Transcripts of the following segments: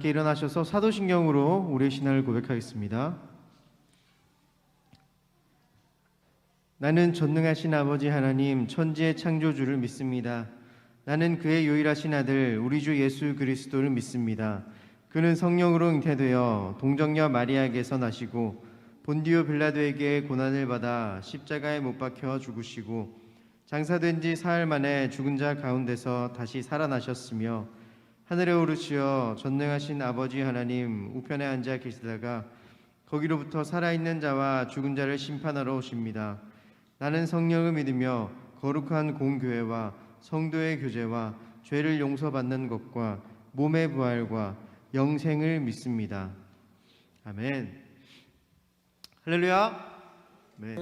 함께 일어나셔서 사도신경으로 우리의 신앙을 고백하겠습니다. 나는 전능하신 아버지 하나님 천지의 창조주를 믿습니다. 나는 그의 유일하신 아들 우리 주 예수 그리스도를 믿습니다. 그는 성령으로 잉태되어 동정녀 마리아에게서 나시고 본디오 빌라도에게 고난을 받아 십자가에 못 박혀 죽으시고 장사된 지 사흘 만에 죽은 자 가운데서 다시 살아나셨으며 하늘에 오르시어 전능하신 아버지 하나님 우편에 앉아 계시다가 거기로부터 살아있는 자와 죽은 자를 심판하러 오십니다. 나는 성령을 믿으며 거룩한 공교회와 성도의 교제와 죄를 용서받는 것과 몸의 부활과 영생을 믿습니다. 아멘. 할렐루야. 네.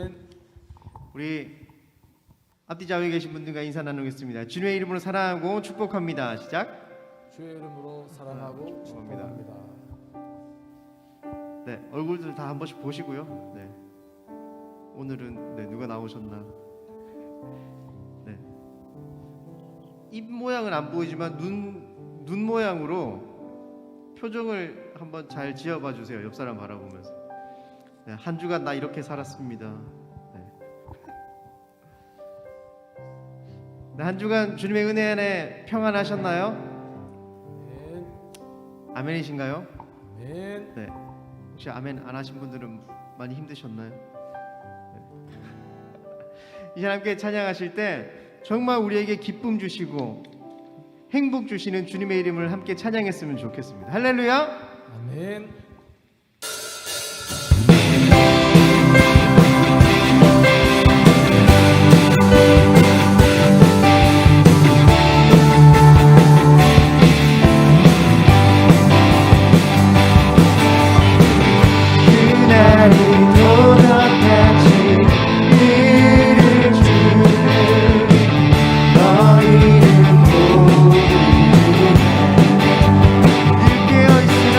우리 앞뒤 좌우에 계신 분들과 인사 나누겠습니다. 주님의 이름으로 사랑하고 축복합니다. 시작. 주의 이름으로 사랑하고 축복합니다. 네, 얼굴들 다 한 번씩 보시고요. 네. 오늘은 누가 나오셨나? 네. 입 모양은 안 보이지만 눈 모양으로 표정을 한번 잘 지어봐 주세요. 옆 사람 바라보면서. 네, 한 주간 나 이렇게 살았습니다. 네. 네, 한 주간 주님의 은혜 안에 평안하셨나요? 아멘. 아멘이신가요? 아멘. 네. 혹시 아멘 안 하신 분들은 많이 힘드셨나요? 이 시간 함께 찬양하실 때 정말 우리에게 기쁨 주시고 행복 주시는 주님의 이름을 함께 찬양했으면 좋겠습니다. 할렐루야. 아멘. 늘 깨어있으나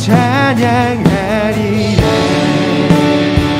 찬양하리라. 찬양하리라.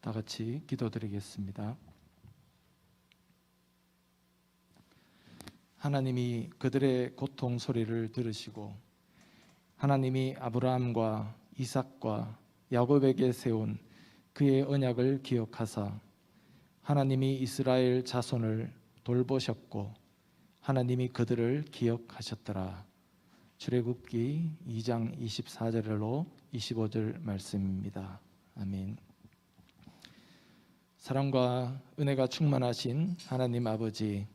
다 같이 기도드리겠습니다. 하나님이 그들의 고통 소리를 들으시고 하나님이 아브라함과 이삭과 야곱에게 세운 그의 언약을 기억하사 하나님이 이스라엘 자손을 돌보셨고 하나님이 그들을 기억하셨더라. 출애굽기 2장 24절로 25절 말씀입니다. 아멘. 사랑과 은혜가 충만하신 하나님 아버지,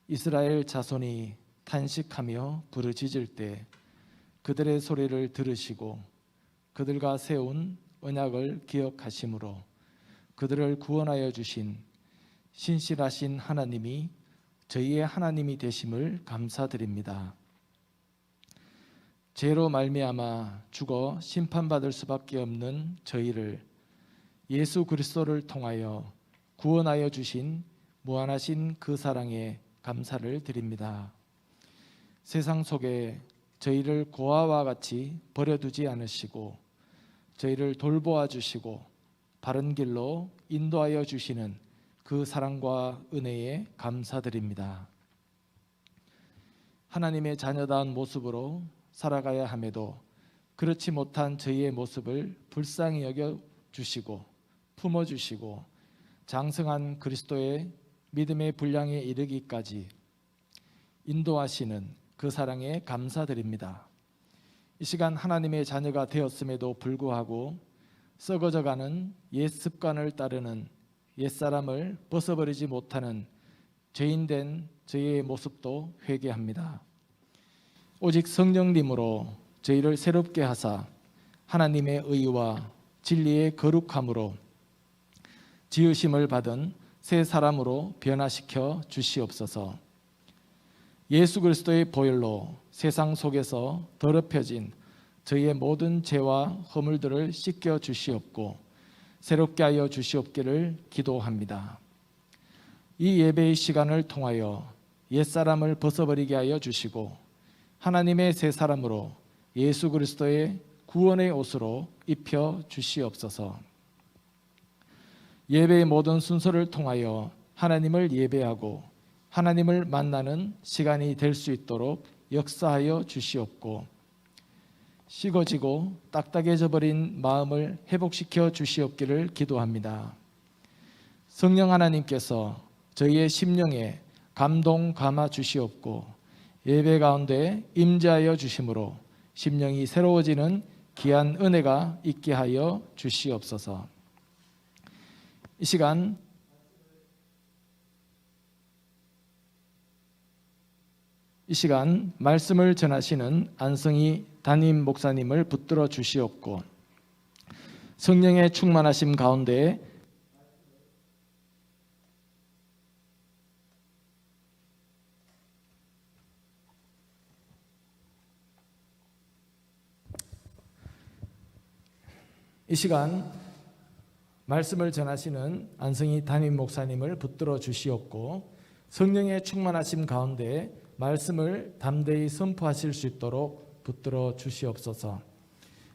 이스라엘 자손이 탄식하며 부르짖을 때 그들의 소리를 들으시고 그들과 세운 언약을 기억하심으로 그들을 구원하여 주신 신실하신 하나님이 저희의 하나님이 되심을 감사드립니다. 죄로 말미암아 죽어 심판받을 수밖에 없는 저희를 예수 그리스도를 통하여 구원하여 주신 무한하신 그 사랑에 감사를 드립니다. 세상 속에 저희를 고아와 같이 버려두지 않으시고 저희를 돌보아 주시고 바른 길로 인도하여 주시는 그 사랑과 은혜에 감사드립니다. 하나님의 자녀다운 모습으로 살아가야 함에도 그렇지 못한 저희의 모습을 불쌍히 여겨 주시고 품어 주시고 장성한 그리스도의 믿음의 분량에 이르기까지 인도하시는 그 사랑에 감사드립니다. 이 시간 하나님의 자녀가 되었음에도 불구하고 썩어져가는 옛 습관을 따르는 옛사람을 벗어버리지 못하는 죄인된 저희의 모습도 회개합니다. 오직 성령님으로 저희를 새롭게 하사 하나님의 의와 진리의 거룩함으로 지으심을 받은 새 사람으로 변화시켜 주시옵소서. 예수 그리스도의 보혈로 세상 속에서 더럽혀진 저희의 모든 죄와 허물들을 씻겨 주시옵고 새롭게 하여 주시옵기를 기도합니다. 이 예배의 시간을 통하여 옛사람을 벗어버리게 하여 주시고 하나님의 새 사람으로 예수 그리스도의 구원의 옷으로 입혀 주시옵소서. 예배의 모든 순서를 통하여 하나님을 예배하고 하나님을 만나는 시간이 될 수 있도록 역사하여 주시옵고 식어지고 딱딱해져 버린 마음을 회복시켜 주시옵기를 기도합니다. 성령 하나님께서 저희의 심령에 감동 감아 주시옵고 예배 가운데 임재하여 주심으로 심령이 새로워지는 귀한 은혜가 있게 하여 주시옵소서. 이 시간 말씀을 전하시는 안성희 담임 목사님을 붙들어 주시옵고 성령의 충만하심 가운데 이 시간 말씀을 전하시는 안성희 담임 목사님을 붙들어 주시옵고 성령의 충만하심 가운데 말씀을 담대히 선포하실 수 있도록 붙들어 주시옵소서.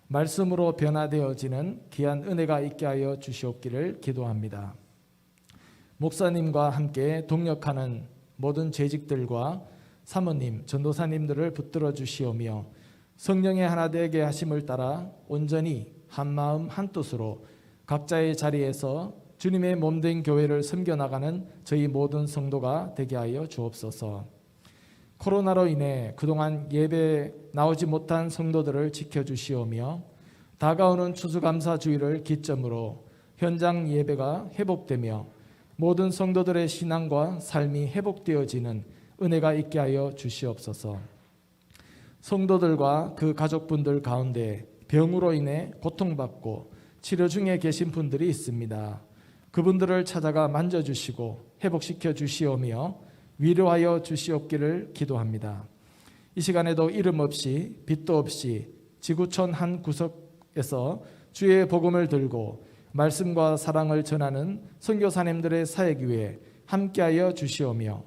말씀으로 변화되어지는 귀한 은혜가 있게 하여 주시옵기를 기도합니다. 목사님과 함께 동역하는 모든 재직들과 사모님, 전도사님들을 붙들어 주시오며 성령의 하나 되게 하심을 따라 온전히 한 마음 한 뜻으로 각자의 자리에서 주님의 몸된 교회를 섬겨나가는 저희 모든 성도가 되게 하여 주옵소서. 코로나로 인해 그동안 예배에 나오지 못한 성도들을 지켜주시오며 다가오는 추수감사주의를 기점으로 현장 예배가 회복되며 모든 성도들의 신앙과 삶이 회복되어지는 은혜가 있게 하여 주시옵소서. 성도들과 그 가족분들 가운데 병으로 인해 고통받고 치료 중에 계신 분들이 있습니다. 그분들을 찾아가 만져주시고 회복시켜 주시오며 위로하여 주시옵기를 기도합니다. 이 시간에도 이름 없이 빛도 없이 지구촌 한 구석에서 주의 복음을 들고 말씀과 사랑을 전하는 선교사님들의 사역 위에 함께하여 주시오며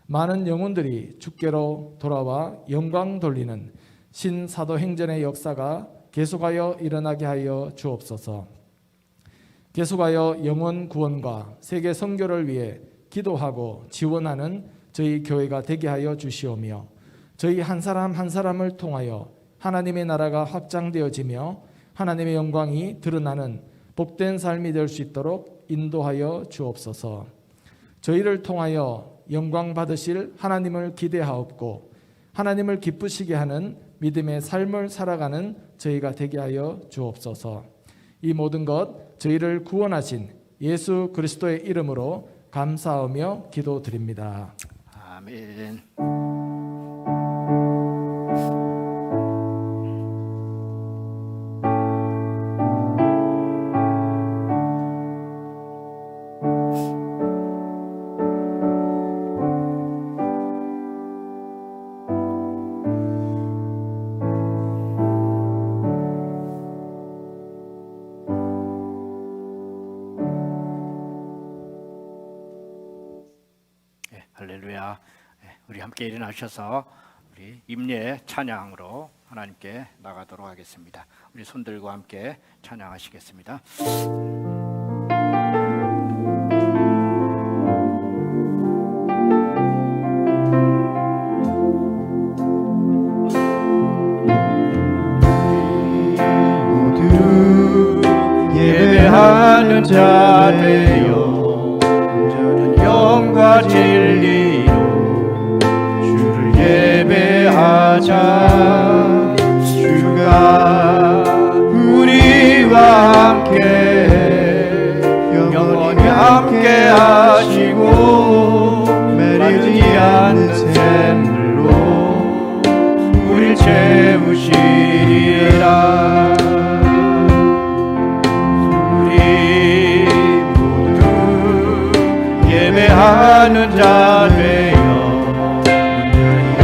많은 영혼들이 주께로 돌아와 영광 돌리는 신사도행전의 역사가 계속하여 일어나게 하여 주옵소서. 계속하여 영혼 구원과 세계 선교를 위해 기도하고 지원하는 저희 교회가 되게 하여 주시오며 저희 한 사람 한 사람을 통하여 하나님의 나라가 확장되어지며 하나님의 영광이 드러나는 복된 삶이 될 수 있도록 인도하여 주옵소서. 저희를 통하여 영광 받으실 하나님을 기대하옵고 하나님을 기쁘시게 하는 믿음의 삶을 살아가는 저희가 되게 하여 주옵소서. 이 모든 것 저희를 구원하신 예수 그리스도의 이름으로 감사하며 기도드립니다. 아멘. 할렐루야. 우리 함께 일어나셔서 우리 임례 찬양으로 하나님께 나가도록 하겠습니다. 우리 손들고 함께 찬양하시겠습니다. 모두 예배하는 자 되어 영과 진리로 주를 예배하자. 주가 우리와 함께 영원히 함께 하시고 메리지 않는 샘물로 우릴 채우시리라. 예배하는 자 되어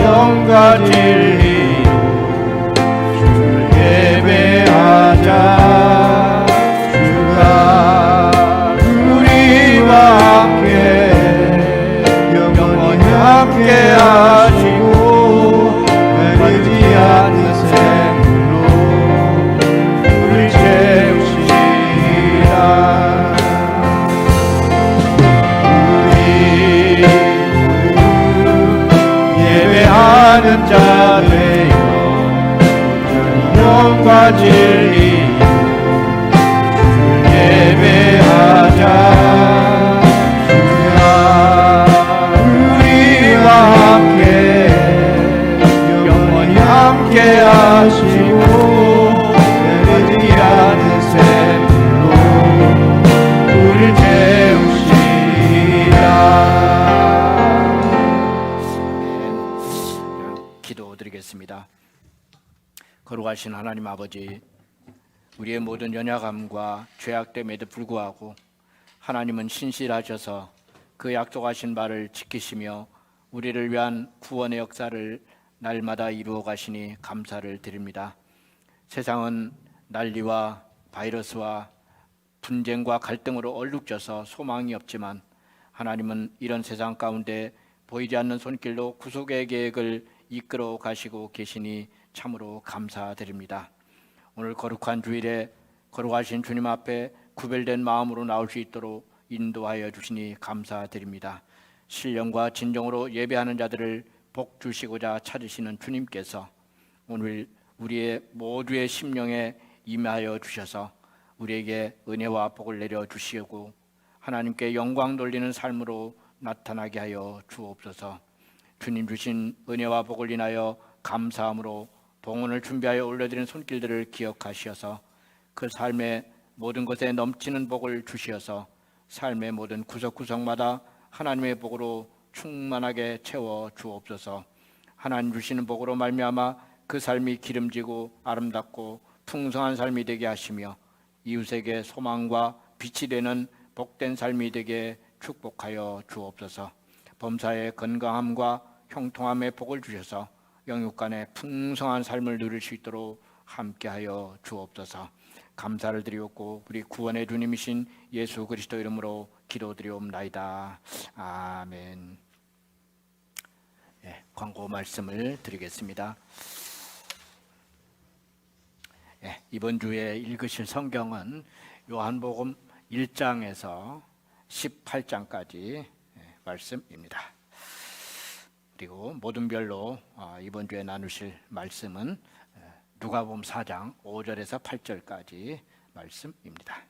영과 진리로 주를 예배하자. 주가 우리와 함께 영원히 함께 하시고 메리지 않는 샘으로 우릴 채우시리라. 예배하는 자 되어 영과 진리 주를 예배하자. 주가 우리와 함께 영원히 함께 하시고 메리지 않는 샘으로 우릴 채우시리라. 기도드리겠습니다. 거룩하신 하나님 아버지, 우리의 모든 연약함과 죄악됨에도 불구하고 하나님은 신실하셔서 그 약속하신 바를 지키시며 우리를 위한 구원의 역사를 날마다 이루어 가시니 감사를 드립니다. 세상은 난리와 바이러스와 분쟁과 갈등으로 얼룩져서 소망이 없지만 하나님은 이런 세상 가운데 보이지 않는 손길로 구속의 계획을 이끌어 가시고 계시니 참으로 감사드립니다. 오늘 거룩한 주일에 거룩하신 주님 앞에 구별된 마음으로 나올 수 있도록 인도하여 주시니 감사드립니다. 신령과 진정으로 예배하는 자들을 복 주시고자 찾으시는 주님께서 오늘 우리의 모두의 심령에 임하여 주셔서 우리에게 은혜와 복을 내려 주시고 하나님께 영광 돌리는 삶으로 나타나게 하여 주옵소서. 주님 주신 은혜와 복을 인하여 감사함으로 봉헌을 준비하여 올려드리는 손길들을 기억하시어서 그 삶의 모든 것에 넘치는 복을 주시어서 삶의 모든 구석구석마다 하나님의 복으로 충만하게 채워 주옵소서. 하나님 주시는 복으로 말미암아 그 삶이 기름지고 아름답고 풍성한 삶이 되게 하시며 이웃에게 소망과 빛이 되는 복된 삶이 되게 축복하여 주옵소서. 범사의 건강함과 형통함의 복을 주셔서 영육간의 풍성한 삶을 누릴 수 있도록 함께하여 주옵소서. 감사를 드리옵고 우리 구원의 주님이신 예수 그리스도 이름으로 기도드리옵나이다. 아멘. 광고 말씀을 드리겠습니다. 이번 주에 읽으실 성경은 요한복음 1장에서 18장까지 말씀입니다. 그리고 모든 별로 이번 주에 나누실 말씀은 누가복음 4장 5절에서 8절까지 말씀입니다.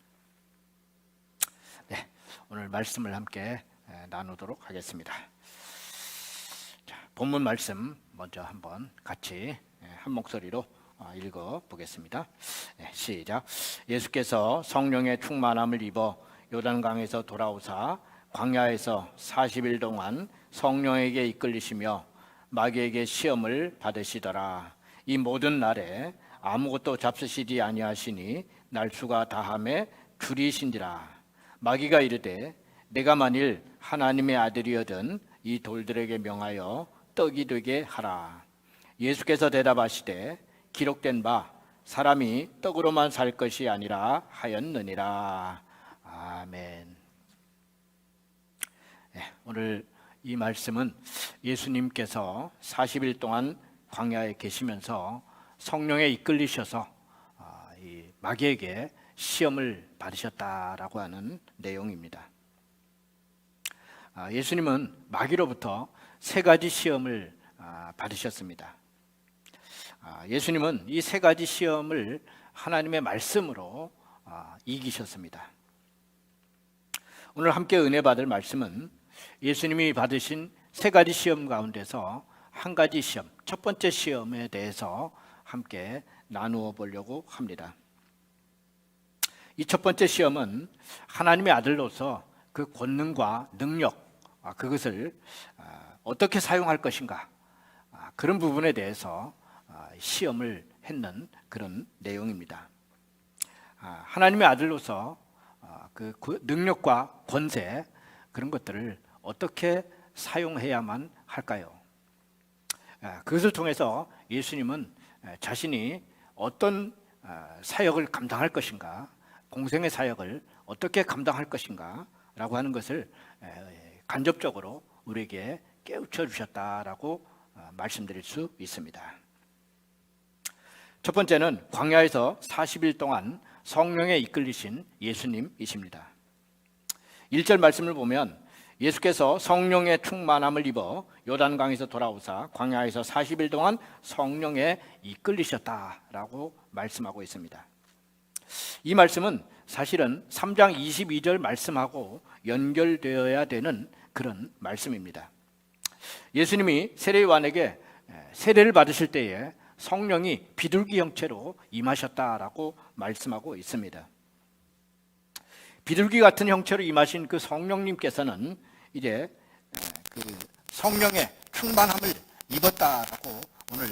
네, 오늘 말씀을 함께 나누도록 하겠습니다. 자, 본문 말씀 먼저 한번 같이 한 목소리로 읽어 보겠습니다. 시작. 예수께서 성령의 충만함을 입어 요단강에서 돌아오사 광야에서 40일 동안 성령에게 이끌리시며 마귀에게 시험을 받으시더라. 이 모든 날에 아무것도 잡수시지 아니하시니 날수가 다함에 줄이신지라. 마귀가 이르되 내가 만일 하나님의 아들이어든 이 돌들에게 명하여 떡이 되게 하라. 예수께서 대답하시되 기록된 바 사람이 떡으로만 살 것이 아니라 하였느니라. 아멘. 오늘 이 말씀은 예수님께서 40일 동안 광야에 계시면서 성령에 이끌리셔서 이 마귀에게 시험을 받으셨다라고 하는 내용입니다. 예수님은 마귀로부터 세 가지 시험을 받으셨습니다. 예수님은 이 세 가지 시험을 하나님의 말씀으로 이기셨습니다. 오늘 함께 은혜 받을 말씀은 예수님이 받으신 세 가지 시험 가운데서 한 가지 시험, 첫 번째 시험에 대해서 함께 나누어 보려고 합니다. 이 첫 번째 시험은 하나님의 아들로서 그 권능과 능력, 그것을 어떻게 사용할 것인가, 그런 부분에 대해서 시험을 했는 그런 내용입니다. 하나님의 아들로서 그 능력과 권세, 그런 것들을 어떻게 사용해야만 할까요? 그것을 통해서 예수님은 자신이 어떤 사역을 감당할 것인가, 공생의 사역을 어떻게 감당할 것인가 라고 하는 것을 간접적으로 우리에게 깨우쳐 주셨다라고 말씀드릴 수 있습니다. 첫 번째는 광야에서 40일 동안 성령에 이끌리신 예수님이십니다. 1절 말씀을 보면 예수께서 성령의 충만함을 입어 요단강에서 돌아오사 광야에서 40일 동안 성령에 이끌리셨다라고 말씀하고 있습니다. 이 말씀은 사실은 3장 22절 말씀하고 연결되어야 되는 그런 말씀입니다. 예수님이 세례요한에게 세례를 받으실 때에 성령이 비둘기 형체로 임하셨다라고 말씀하고 있습니다. 비둘기 같은 형체로 임하신 그 성령님께서는 이제 그 성령의 충만함을 입었다라고 오늘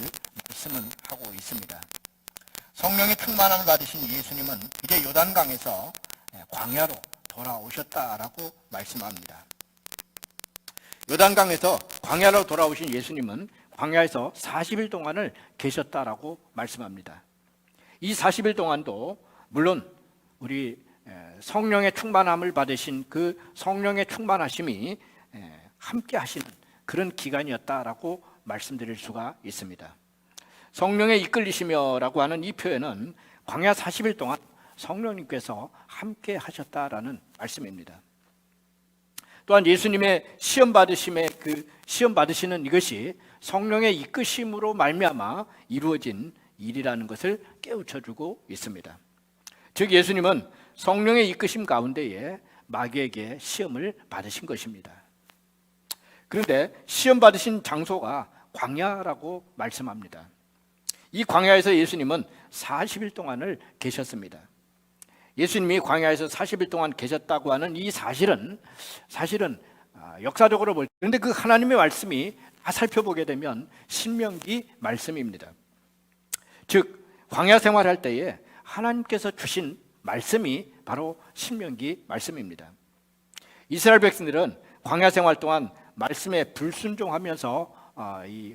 말씀은 하고 있습니다. 성령의 충만함을 받으신 예수님은 이제 요단강에서 광야로 돌아오셨다라고 말씀합니다. 요단강에서 광야로 돌아오신 예수님은 광야에서 40일 동안을 계셨다라고 말씀합니다. 이 40일 동안도 물론 우리 성령의 충만함을 받으신 그 성령의 충만하심이 함께 하시는 그런 기간이었다라고 말씀드릴 수가 있습니다. 성령에 이끌리시며라고 하는 이 표현은 광야 40일 동안 성령님께서 함께 하셨다라는 말씀입니다. 또한 예수님의 시험 받으심의 그 시험 받으시는 이것이 성령의 이끄심으로 말미암아 이루어진 일이라는 것을 깨우쳐주고 있습니다. 즉 예수님은 성령의 이끄심 가운데에 마귀에게 시험을 받으신 것입니다. 그런데 시험 받으신 장소가 광야라고 말씀합니다. 이 광야에서 예수님은 40일 동안을 계셨습니다. 예수님이 광야에서 40일 동안 계셨다고 하는 이 사실은 역사적으로 볼 때, 그런데 그 하나님의 말씀이 다 살펴보게 되면 신명기 말씀입니다. 즉 광야 생활할 때에 하나님께서 주신 말씀이 바로 신명기 말씀입니다. 이스라엘 백성들은 광야 생활 동안 말씀에 불순종하면서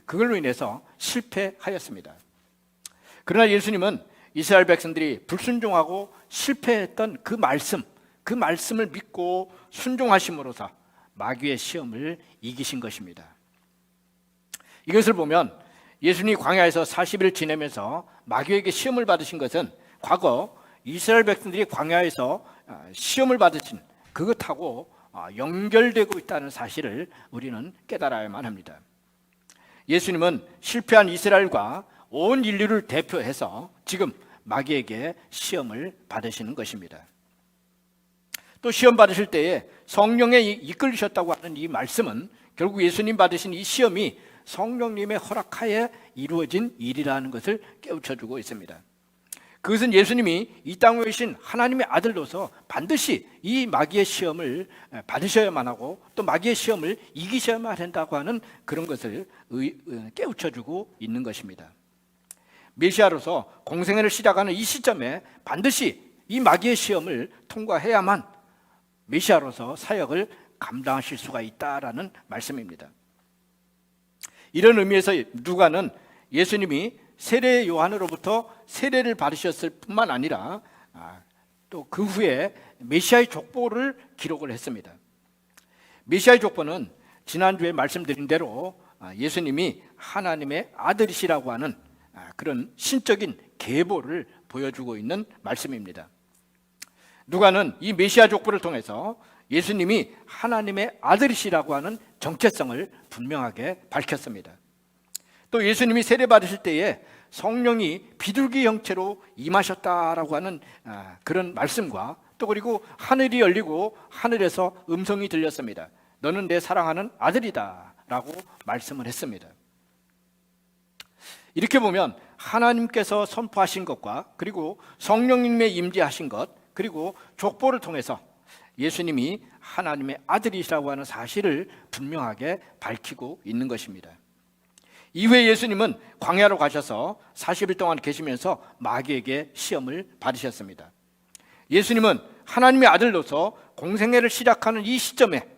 그걸로 인해서 실패하였습니다. 그러나 예수님은 이스라엘 백성들이 불순종하고 실패했던 그 말씀을 믿고 순종하심으로써 마귀의 시험을 이기신 것입니다. 이것을 보면 예수님이 광야에서 40일 지내면서 마귀에게 시험을 받으신 것은 과거 이스라엘 백성들이 광야에서 시험을 받으신 그것하고 연결되고 있다는 사실을 우리는 깨달아야만 합니다. 예수님은 실패한 이스라엘과 온 인류를 대표해서 지금 마귀에게 시험을 받으시는 것입니다. 또 시험 받으실 때에 성령에 이끌리셨다고 하는 이 말씀은 결국 예수님 받으신 이 시험이 성령님의 허락하에 이루어진 일이라는 것을 깨우쳐주고 있습니다. 그것은 예수님이 이 땅에 계신 하나님의 아들로서 반드시 이 마귀의 시험을 받으셔야만 하고 또 마귀의 시험을 이기셔야만 한다고 하는 그런 것을 깨우쳐주고 있는 것입니다. 메시아로서 공생애를 시작하는 이 시점에 반드시 이 마귀의 시험을 통과해야만 메시아로서 사역을 감당하실 수가 있다라는 말씀입니다. 이런 의미에서 누가는 예수님이 세례 요한으로부터 세례를 받으셨을 뿐만 아니라 또 그 후에 메시아의 족보를 기록을 했습니다. 메시아의 족보는 지난주에 말씀드린 대로 예수님이 하나님의 아들이시라고 하는 그런 신적인 계보를 보여주고 있는 말씀입니다. 누가는 이 메시아 족보를 통해서 예수님이 하나님의 아들이시라고 하는 정체성을 분명하게 밝혔습니다. 또 예수님이 세례 받으실 때에 성령이 비둘기 형체로 임하셨다라고 하는 그런 말씀과 또 그리고 하늘이 열리고 하늘에서 음성이 들렸습니다. 너는 내 사랑하는 아들이다 라고 말씀을 했습니다. 이렇게 보면 하나님께서 선포하신 것과 그리고 성령님의 임재하신 것 그리고 족보를 통해서 예수님이 하나님의 아들이시라고 하는 사실을 분명하게 밝히고 있는 것입니다. 이후에 예수님은 광야로 가셔서 40일 동안 계시면서 마귀에게 시험을 받으셨습니다. 예수님은 하나님의 아들로서 공생애를 시작하는 이 시점에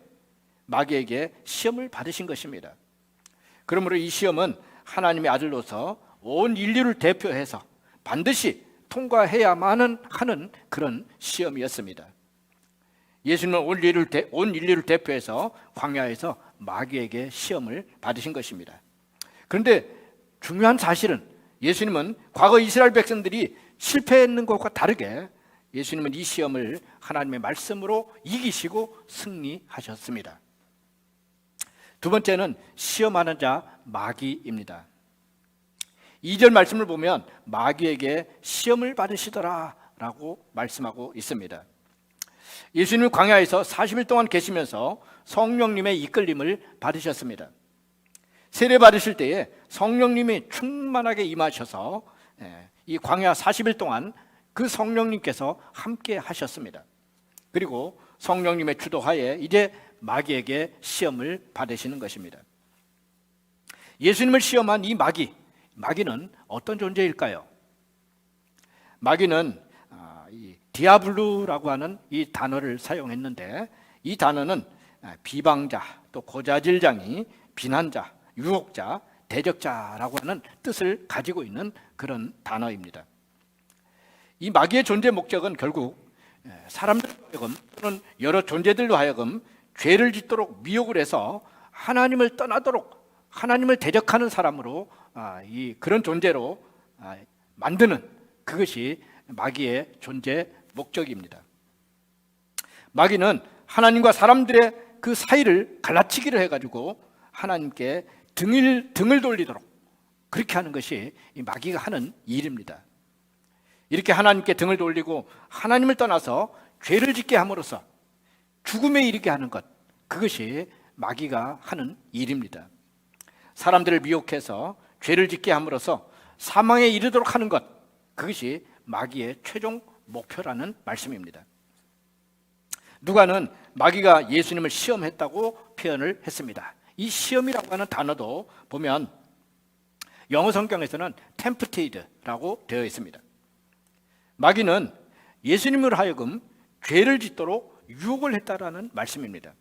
마귀에게 시험을 받으신 것입니다. 그러므로 이 시험은 하나님의 아들로서 온 인류를 대표해서 반드시 통과해야만 하는 그런 시험이었습니다. 예수님은 온 인류를 대표해서 광야에서 마귀에게 시험을 받으신 것입니다. 그런데 중요한 사실은 예수님은 과거 이스라엘 백성들이 실패했는 것과 다르게 예수님은 이 시험을 하나님의 말씀으로 이기시고 승리하셨습니다. 두 번째는 시험하는 자 마귀입니다. 2절 말씀을 보면 마귀에게 시험을 받으시더라 라고 말씀하고 있습니다. 예수님은 광야에서 40일 동안 계시면서 성령님의 이끌림을 받으셨습니다. 세례 받으실 때에 성령님이 충만하게 임하셔서 이 광야 40일 동안 그 성령님께서 함께 하셨습니다. 그리고 성령님의 주도하에 이제 마귀에게 시험을 받으시는 것입니다. 예수님을 시험한 이 마귀는 어떤 존재일까요? 마귀는 이 디아블루라고 하는 이 단어를 사용했는데 이 단어는 비방자, 또 고자질장이, 비난자, 유혹자, 대적자라고 하는 뜻을 가지고 있는 그런 단어입니다. 이 마귀의 존재 목적은 결국 사람들로 하여금 또는 여러 존재들로 하여금 죄를 짓도록 미혹을 해서 하나님을 떠나도록 하나님을 대적하는 사람으로 그런 존재로 만드는 그것이 마귀의 존재 목적입니다. 마귀는 하나님과 사람들의 그 사이를 갈라치기를 해가지고 하나님께 등을 돌리도록 그렇게 하는 것이 이 마귀가 하는 일입니다. 이렇게 하나님께 등을 돌리고 하나님을 떠나서 죄를 짓게 함으로써 죽음에 이르게 하는 것, 그것이 마귀가 하는 일입니다. 사람들을 미혹해서 죄를 짓게 함으로써 사망에 이르도록 하는 것, 그것이 마귀의 최종 목표라는 말씀입니다. 누가는 마귀가 예수님을 시험했다고 표현을 했습니다. 이 시험이라고 하는 단어도 보면 영어 성경에서는 tempted라고 되어 있습니다. 마귀는 예수님으로 하여금 죄를 짓도록 유혹을 했다라는 말씀입니다.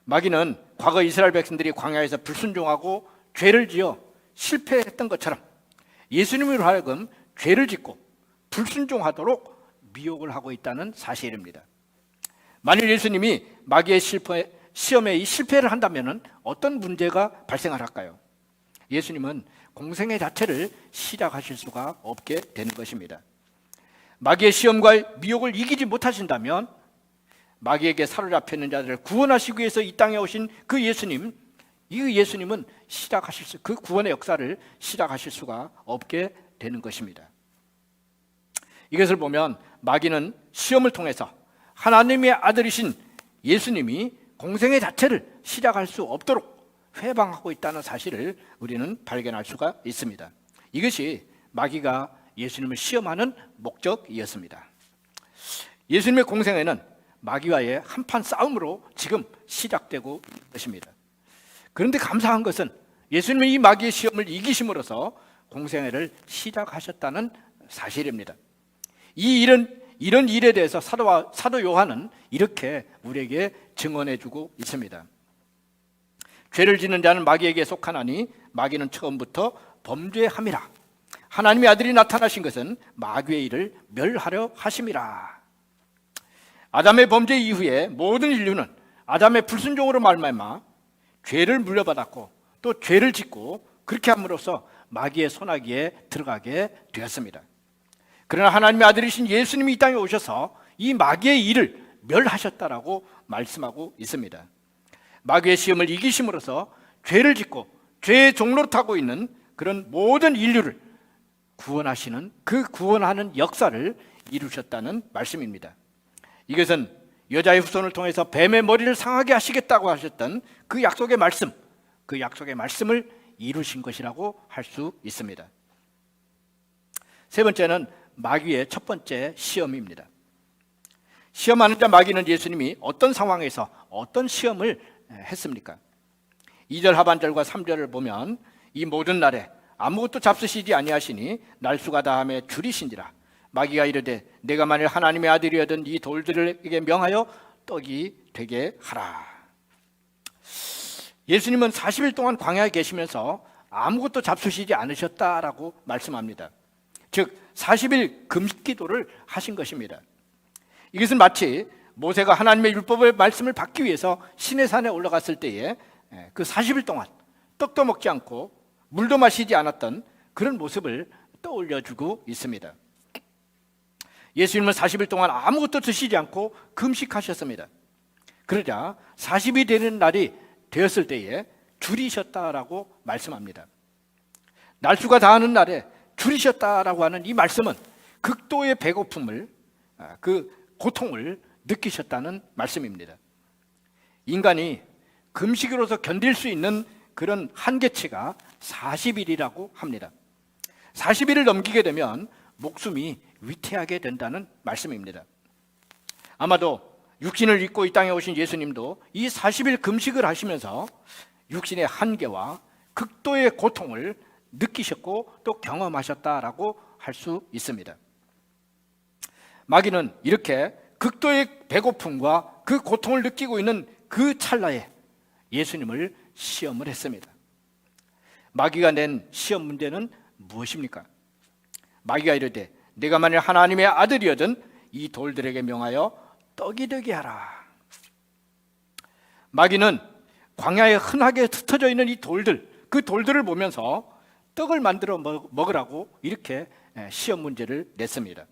마귀는 과거 이스라엘 백성들이 광야에서 불순종하고 죄를 지어 실패했던 것처럼 예수님으로 하여금 죄를 짓고 불순종하도록 미혹을 하고 있다는 사실입니다. 만일 예수님이 마귀의 시험에 이 실패를 한다면 어떤 문제가 발생을 할까요? 예수님은 공생애 자체를 시작하실 수가 없게 되는 것입니다. 마귀의 시험과 미혹을 이기지 못하신다면 마귀에게 사로잡혀 있는 자들을 구원하시기 위해서 이 땅에 오신 그 예수님, 이 예수님은 그 구원의 역사를 시작하실 수가 없게 되는 것입니다. 이것을 보면 마귀는 시험을 통해서 하나님의 아들이신 예수님이 공생애 자체를 시작할 수 없도록 회방하고 있다는 사실을 우리는 발견할 수가 있습니다. 이것이 마귀가 예수님을 시험하는 목적이었습니다. 예수님의 공생애는 마귀와의 한판 싸움으로 지금 시작되고 있는 것입니다. 그런데 감사한 것은 예수님이 이 마귀의 시험을 이기심으로써 공생애를 시작하셨다는 사실입니다. 이런 일에 대해서 사도 요한은 이렇게 우리에게 증언해주고 있습니다. 죄를 짓는 자는 마귀에게 속하나니 마귀는 처음부터 범죄함이라. 하나님의 아들이 나타나신 것은 마귀의 일을 멸하려 하심이라. 아담의 범죄 이후에 모든 인류는 아담의 불순종으로 말미암아 죄를 물려받았고 또 죄를 짓고 그렇게 함으로써 마귀의 손아귀에 들어가게 되었습니다. 그러나 하나님의 아들이신 예수님이 이 땅에 오셔서 이 마귀의 일을 멸하셨다라고 말씀하고 있습니다. 마귀의 시험을 이기심으로써 죄를 짓고 죄의 종로를 타고 있는 그런 모든 인류를 구원하시는 그 구원하는 역사를 이루셨다는 말씀입니다. 이것은 여자의 후손을 통해서 뱀의 머리를 상하게 하시겠다고 하셨던 그 약속의 말씀을 이루신 것이라고 할 수 있습니다. 세 번째는 마귀의 첫 번째 시험입니다. 시험하는 자 마귀는 예수님이 어떤 상황에서 어떤 시험을 했습니까? 2절 하반절과 3절을 보면 이 모든 날에 아무것도 잡수시지 아니하시니 날수가 다함에 줄이신지라. 마귀가 이르되 내가 만일 하나님의 아들이어든 이 돌들에게 명하여 떡이 되게 하라. 예수님은 40일 동안 광야에 계시면서 아무것도 잡수시지 않으셨다라고 말씀합니다. 즉 40일 금식기도를 하신 것입니다. 이것은 마치 모세가 하나님의 율법의 말씀을 받기 위해서 시내산에 올라갔을 때에 그 40일 동안 떡도 먹지 않고 물도 마시지 않았던 그런 모습을 떠올려주고 있습니다. 예수님은 40일 동안 아무것도 드시지 않고 금식하셨습니다. 그러자 40이 되는 날이 되었을 때에 줄이셨다라고 말씀합니다. 날수가 다하는 날에 줄이셨다라고 하는 이 말씀은 극도의 배고픔을, 그 고통을 느끼셨다는 말씀입니다. 인간이 금식으로서 견딜 수 있는 그런 한계치가 40일이라고 합니다. 40일을 넘기게 되면 목숨이 위태하게 된다는 말씀입니다. 아마도 육신을 입고 이 땅에 오신 예수님도 이 40일 금식을 하시면서 육신의 한계와 극도의 고통을 느끼셨고 또 경험하셨다라고 할 수 있습니다. 마귀는 이렇게 극도의 배고픔과 그 고통을 느끼고 있는 그 찰나에 예수님을 시험을 했습니다. 마귀가 낸 시험 문제는 무엇입니까? 마귀가 이르되 내가 만일 하나님의 아들이어든 이 돌들에게 명하여 떡이 되게 하라. 마귀는 광야에 흔하게 흩어져 있는 이 돌들, 그 돌들을 보면서 떡을 만들어 먹으라고 이렇게 시험 문제를 냈습니다.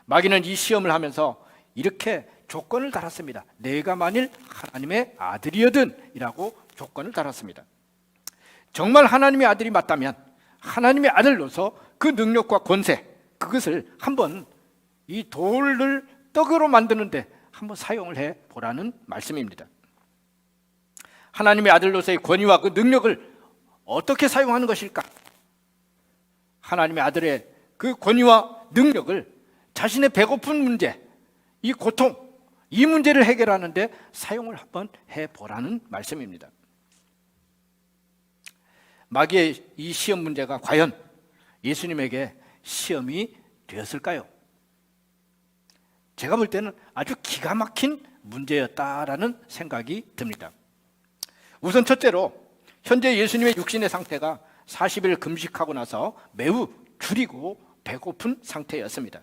마귀는 이 시험을 하면서 이렇게 조건을 달았습니다. 내가 만일 하나님의 아들이어든 이라고 조건을 달았습니다. 정말 하나님의 아들이 맞다면 하나님의 아들로서 그 능력과 권세, 그것을 한번 이 돌을 떡으로 만드는데 한번 사용을 해 보라는 말씀입니다. 하나님의 아들로서의 권위와 그 능력을 어떻게 사용하는 것일까? 하나님의 아들의 그 권위와 능력을 자신의 배고픈 문제, 이 고통, 이 문제를 해결하는데 사용을 한번 해보라는 말씀입니다. 마귀의 이 시험 문제가 과연 예수님에게 시험이 되었을까요? 제가 볼 때는 아주 기가 막힌 문제였다라는 생각이 듭니다. 우선 첫째로 현재 예수님의 육신의 상태가 40일 금식하고 나서 매우 줄이고 배고픈 상태였습니다.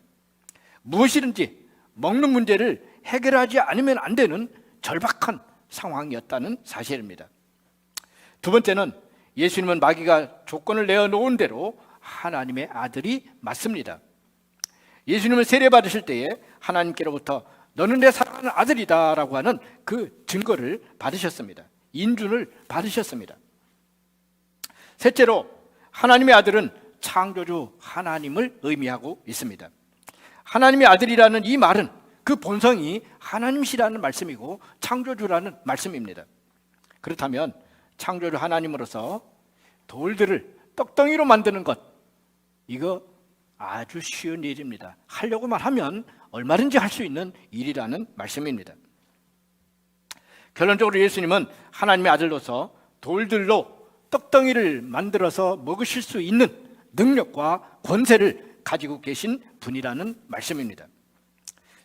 무엇이든지 먹는 문제를 해결하지 않으면 안 되는 절박한 상황이었다는 사실입니다. 두 번째는 예수님은 마귀가 조건을 내어놓은 대로 하나님의 아들이 맞습니다. 예수님을 세례받으실 때에 하나님께로부터 너는 내 사랑하는 아들이다 라고 하는 그 증거를 받으셨습니다. 인준을 받으셨습니다. 셋째로 하나님의 아들은 창조주 하나님을 의미하고 있습니다. 하나님의 아들이라는 이 말은 그 본성이 하나님이시라는 말씀이고 창조주라는 말씀입니다. 그렇다면 창조주 하나님으로서 돌들을 떡덩이로 만드는 것, 이거 아주 쉬운 일입니다. 하려고만 하면 얼마든지 할 수 있는 일이라는 말씀입니다. 결론적으로 예수님은 하나님의 아들로서 돌들로 떡덩이를 만들어서 먹으실 수 있는 능력과 권세를 가지고 계신 분이라는 말씀입니다.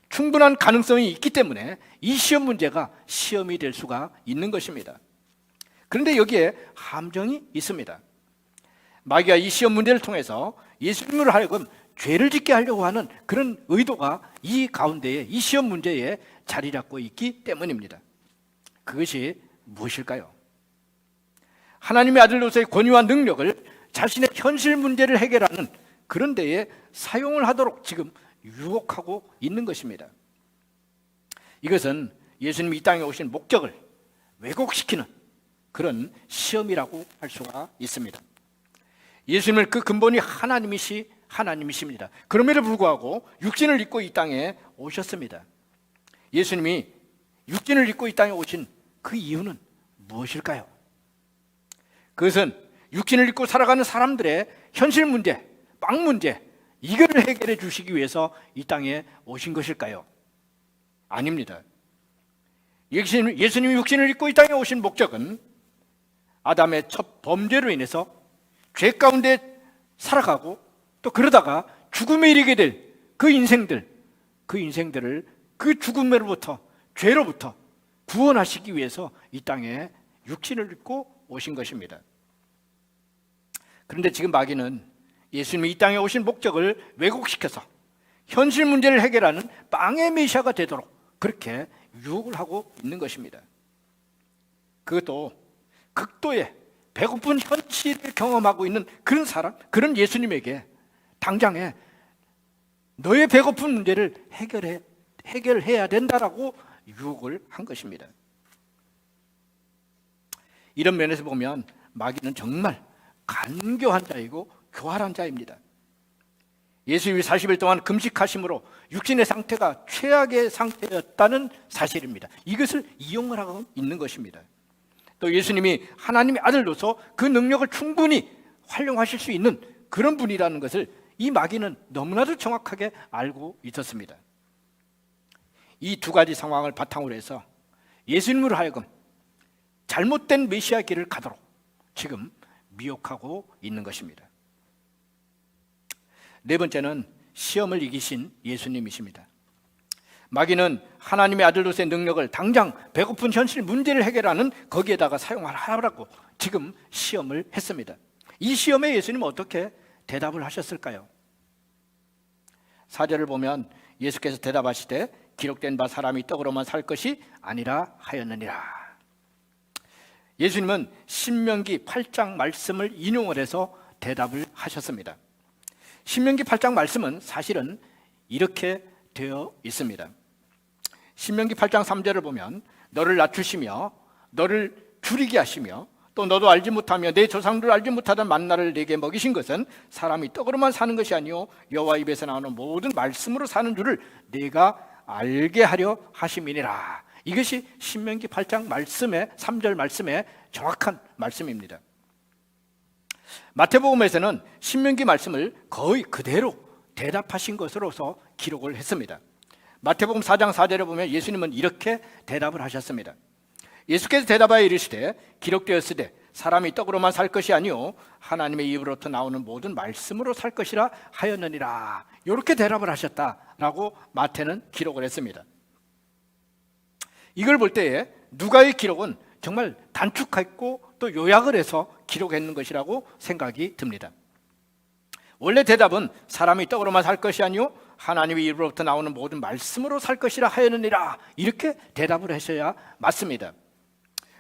충분한 가능성이 있기 때문에 이 시험 문제가 시험이 될 수가 있는 것입니다. 그런데 여기에 함정이 있습니다. 마귀가 이 시험 문제를 통해서 예수님으로 하여금 죄를 짓게 하려고 하는 그런 의도가 이 가운데에, 이 시험 문제에 자리 잡고 있기 때문입니다. 그것이 무엇일까요? 하나님의 아들로서의 권위와 능력을 자신의 현실 문제를 해결하는 그런 데에 사용을 하도록 지금 유혹하고 있는 것입니다. 이것은 예수님이 이 땅에 오신 목적을 왜곡시키는 그런 시험이라고 할 수가 있습니다. 예수님은 그 근본이 하나님이십니다. 그럼에도 불구하고 육신을 입고 이 땅에 오셨습니다. 예수님이 육신을 입고 이 땅에 오신 그 이유는 무엇일까요? 그것은 육신을 입고 살아가는 사람들의 현실 문제, 빵 문제, 이거를 해결해 주시기 위해서 이 땅에 오신 것일까요? 아닙니다. 예수님이 육신을 입고 이 땅에 오신 목적은 아담의 첫 범죄로 인해서 죄 가운데 살아가고 또 그러다가 죽음에 이르게 될 그 인생들을 그 죽음으로부터, 죄로부터 구원하시기 위해서 이 땅에 육신을 입고 오신 것입니다. 그런데 지금 마귀는 예수님이 이 땅에 오신 목적을 왜곡시켜서 현실 문제를 해결하는 빵의 메시아가 되도록 그렇게 유혹을 하고 있는 것입니다. 그것도 극도의 배고픈 현실을 경험하고 있는 그런 사람, 그런 예수님에게 당장에 너의 배고픈 문제를 해결해야 된다라고 유혹을 한 것입니다. 이런 면에서 보면 마귀는 정말 간교한 자이고 교활한 자입니다. 예수님이 40일 동안 금식하심으로 육신의 상태가 최악의 상태였다는 사실입니다. 이것을 이용을 하고 있는 것입니다. 또 예수님이 하나님의 아들로서 그 능력을 충분히 활용하실 수 있는 그런 분이라는 것을 이 마귀는 너무나도 정확하게 알고 있었습니다. 이 두 가지 상황을 바탕으로 해서 예수님으로 하여금 잘못된 메시아 길을 가도록 지금 미혹하고 있는 것입니다. 네 번째는 시험을 이기신 예수님이십니다. 마귀는 하나님의 아들로서의 능력을 당장 배고픈 현실 문제를 해결하는 거기에다가 사용하라고 지금 시험을 했습니다. 이 시험에 예수님은 어떻게 대답을 하셨을까요? 4절을 보면 예수께서 대답하시되 기록된 바 사람이 떡으로만 살 것이 아니라 하였느니라. 예수님은 신명기 8장 말씀을 인용을 해서 대답을 하셨습니다. 신명기 8장 말씀은 사실은 이렇게 되어 있습니다. 신명기 8장 3절을 보면 너를 낮추시며 너를 줄이게 하시며 또 너도 알지 못하며 내 조상들 알지 못하던 만나를 내게 먹이신 것은 사람이 떡으로만 사는 것이 아니요 여호와 입에서 나오는 모든 말씀으로 사는 줄을 네가 알게 하려 하심이니라. 이것이 신명기 8장 말씀의 3절 말씀의 정확한 말씀입니다. 마태복음에서는 신명기 말씀을 거의 그대로 대답하신 것으로서 기록을 했습니다. 마태복음 4장 4절에 보면 예수님은 이렇게 대답을 하셨습니다. 예수께서 대답하여 이르시되 기록되었으되 사람이 떡으로만 살 것이 아니요 하나님의 입으로부터 나오는 모든 말씀으로 살 것이라 하였느니라. 이렇게 대답을 하셨다라고 마태는 기록을 했습니다. 이걸 볼 때에 누가의 기록은 정말 단축했고 또 요약을 해서 기록했는 것이라고 생각이 듭니다. 원래 대답은 사람이 떡으로만 살 것이 아니요 하나님의 입으로부터 나오는 모든 말씀으로 살 것이라 하였느니라. 이렇게 대답을 하셔야 맞습니다.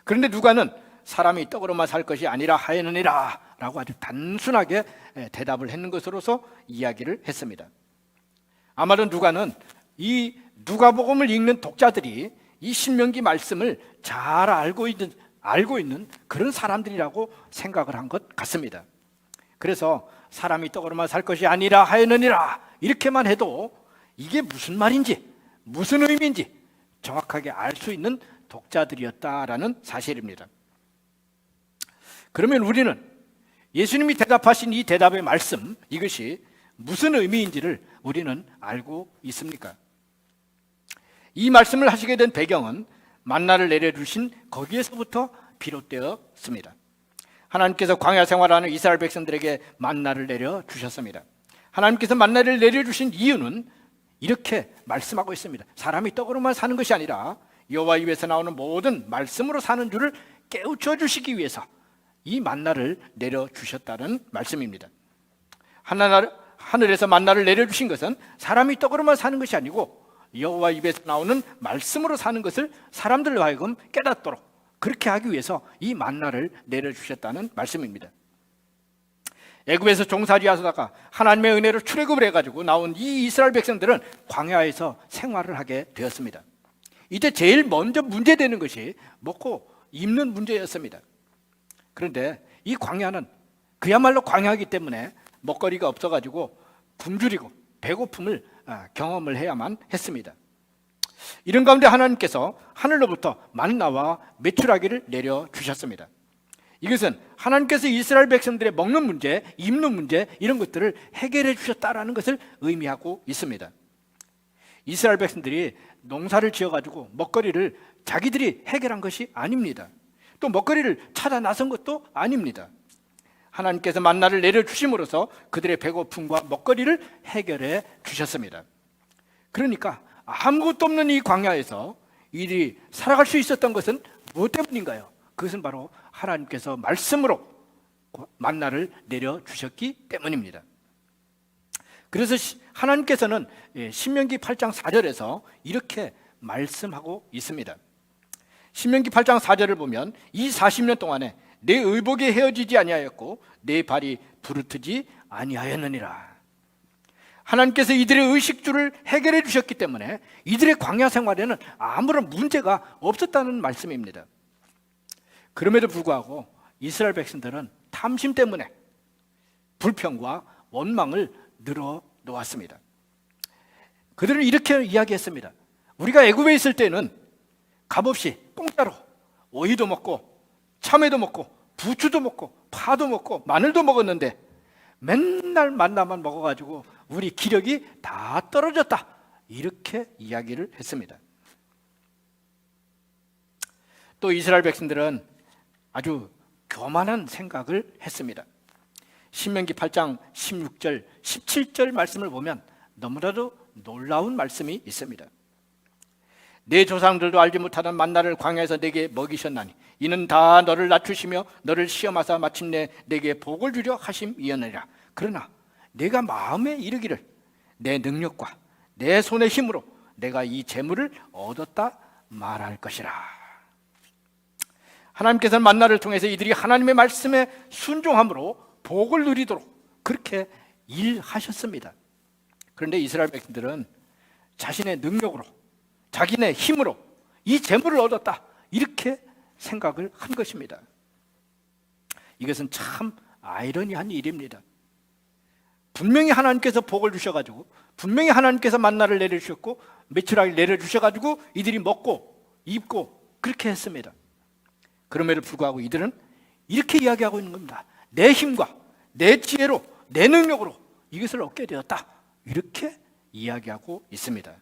그런데 누가는 사람이 떡으로만 살 것이 아니라 하였느니라 라고 아주 단순하게 대답을 했는 것으로서 이야기를 했습니다. 아마도 누가는 이 누가복음을 읽는 독자들이 이 신명기 말씀을 잘 알고 있는 그런 사람들이라고 생각을 한 것 같습니다. 그래서 사람이 떡으로만 살 것이 아니라 하였느니라 이렇게만 해도 이게 무슨 말인지 무슨 의미인지 정확하게 알 수 있는 독자들이었다라는 사실입니다. 그러면 우리는 예수님이 대답하신 이 대답의 말씀, 이것이 무슨 의미인지를 우리는 알고 있습니까? 이 말씀을 하시게 된 배경은 만나를 내려주신 거기에서부터 비롯되었습니다. 하나님께서 광야 생활하는 이스라엘 백성들에게 만나를 내려주셨습니다. 하나님께서 만나를 내려주신 이유는 이렇게 말씀하고 있습니다. 사람이 떡으로만 사는 것이 아니라 여호와 입에서 나오는 모든 말씀으로 사는 줄을 깨우쳐 주시기 위해서 이 만나를 내려주셨다는 말씀입니다. 하늘에서 만나를 내려주신 것은 사람이 떡으로만 사는 것이 아니고 여호와 입에서 나오는 말씀으로 사는 것을 사람들로 하여금 깨닫도록 그렇게 하기 위해서 이 만나를 내려주셨다는 말씀입니다. 애굽에서 종살이 하다가 하나님의 은혜로 출애굽을 해가지고 나온 이 이스라엘 백성들은 광야에서 생활을 하게 되었습니다. 이때 제일 먼저 문제되는 것이 먹고 입는 문제였습니다. 그런데 이 광야는 그야말로 광야이기 때문에 먹거리가 없어가지고 굶주리고 배고픔을 경험을 해야만 했습니다. 이런 가운데 하나님께서 하늘로부터 만나와 메추라기를 내려주셨습니다. 이것은 하나님께서 이스라엘 백성들의 먹는 문제, 입는 문제 이런 것들을 해결해 주셨다라는 것을 의미하고 있습니다. 이스라엘 백성들이 농사를 지어가지고 먹거리를 자기들이 해결한 것이 아닙니다. 또 먹거리를 찾아 나선 것도 아닙니다. 하나님께서 만나를 내려주심으로써 그들의 배고픔과 먹거리를 해결해 주셨습니다. 그러니까 아무것도 없는 이 광야에서 이들이 살아갈 수 있었던 것은 무엇 때문인가요? 그것은 바로 하나님께서 말씀으로 만나를 내려주셨기 때문입니다. 그래서 하나님께서는 신명기 8장 4절에서 이렇게 말씀하고 있습니다. 신명기 8장 4절을 보면 이 40년 동안에 내 의복이 헤어지지 아니하였고 내 발이 부르트지 아니하였느니라. 하나님께서 이들의 의식주를 해결해 주셨기 때문에 이들의 광야 생활에는 아무런 문제가 없었다는 말씀입니다. 그럼에도 불구하고 이스라엘 백성들은 탐심 때문에 불평과 원망을 늘어놓았습니다. 그들은 이렇게 이야기했습니다. 우리가 애굽에 있을 때는 값없이 공짜로 오이도 먹고 참외도 먹고 부추도 먹고 파도 먹고 마늘도 먹었는데 맨날 만나만 먹어가지고 우리 기력이 다 떨어졌다 이렇게 이야기를 했습니다. 또 이스라엘 백성들은 아주 교만한 생각을 했습니다. 신명기 8장 16절 17절 말씀을 보면 너무나도 놀라운 말씀이 있습니다. 내 조상들도 알지 못하던 만나를 광야에서 내게 먹이셨나니 이는 다 너를 낮추시며 너를 시험하사 마침내 내게 복을 주려 하심이었느니라. 그러나 내가 마음에 이르기를 내 능력과 내 손의 힘으로 내가 이 재물을 얻었다 말할 것이라. 하나님께서는 만나를 통해서 이들이 하나님의 말씀에 순종함으로 복을 누리도록 그렇게 일하셨습니다. 그런데 이스라엘 백성들은 자신의 능력으로 자기네 힘으로 이 재물을 얻었다 이렇게 생각을 한 것입니다. 이것은 참 아이러니한 일입니다. 분명히 하나님께서 복을 주셔가지고 분명히 하나님께서 만나를 내려주셨고 메추라기를 내려주셔가지고 이들이 먹고 입고 그렇게 했습니다. 그럼에도 불구하고 이들은 이렇게 이야기하고 있는 겁니다. 내 힘과 내 지혜로 내 능력으로 이것을 얻게 되었다 이렇게 이야기하고 있습니다.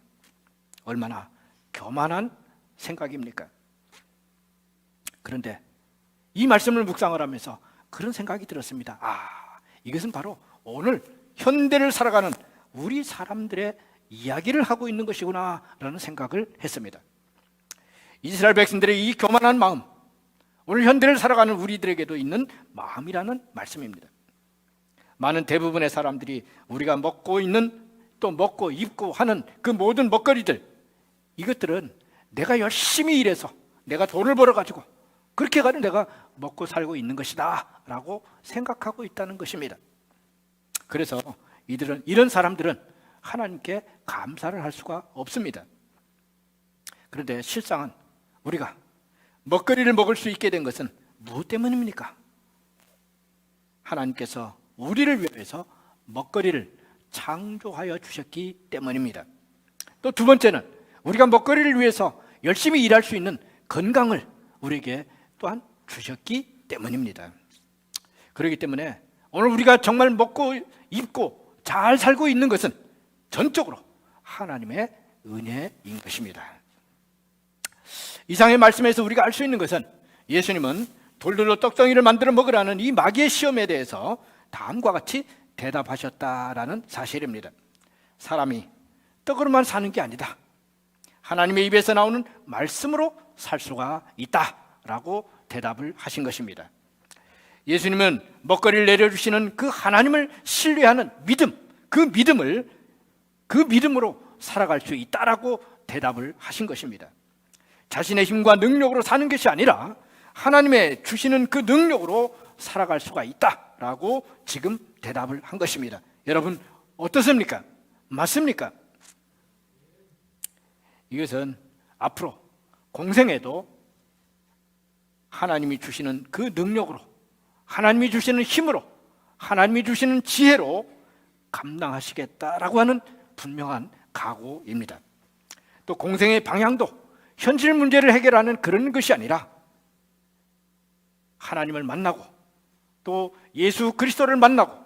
얼마나 교만한 생각입니까? 그런데 이 말씀을 묵상을 하면서 그런 생각이 들었습니다. 이것은 바로 오늘 현대를 살아가는 우리 사람들의 이야기를 하고 있는 것이구나 라는 생각을 했습니다. 이스라엘 백성들의 이 교만한 마음, 오늘 현대를 살아가는 우리들에게도 있는 마음이라는 말씀입니다. 많은 대부분의 사람들이 우리가 먹고 있는 또 먹고 입고 하는 그 모든 먹거리들, 이것들은 내가 열심히 일해서 내가 돈을 벌어가지고 그렇게 가는 내가 먹고 살고 있는 것이다 라고 생각하고 있다는 것입니다. 그래서 이런 사람들은 하나님께 감사를 할 수가 없습니다. 그런데 실상은 우리가 먹거리를 먹을 수 있게 된 것은 무엇 때문입니까? 하나님께서 우리를 위해서 먹거리를 창조하여 주셨기 때문입니다. 또 두 번째는 우리가 먹거리를 위해서 열심히 일할 수 있는 건강을 우리에게 또한 주셨기 때문입니다. 그렇기 때문에 오늘 우리가 정말 먹고 입고 잘 살고 있는 것은 전적으로 하나님의 은혜인 것입니다. 이상의 말씀에서 우리가 알 수 있는 것은 예수님은 돌들로 떡덩이를 만들어 먹으라는 이 마귀의 시험에 대해서 다음과 같이 대답하셨다라는 사실입니다. 사람이 떡으로만 사는 게 아니다. 하나님의 입에서 나오는 말씀으로 살 수가 있다라고 대답을 하신 것입니다. 예수님은 먹거리를 내려주시는 그 하나님을 신뢰하는 믿음, 그 믿음으로 살아갈 수 있다라고 대답을 하신 것입니다. 자신의 힘과 능력으로 사는 것이 아니라 하나님의 주시는 그 능력으로 살아갈 수가 있다라고 지금 대답을 한 것입니다. 여러분 어떻습니까? 맞습니까? 이것은 앞으로 공생에도 하나님이 주시는 그 능력으로, 하나님이 주시는 힘으로, 하나님이 주시는 지혜로 감당하시겠다라고 하는 분명한 각오입니다. 또 공생의 방향도 현실 문제를 해결하는 그런 것이 아니라 하나님을 만나고 또 예수 그리스도를 만나고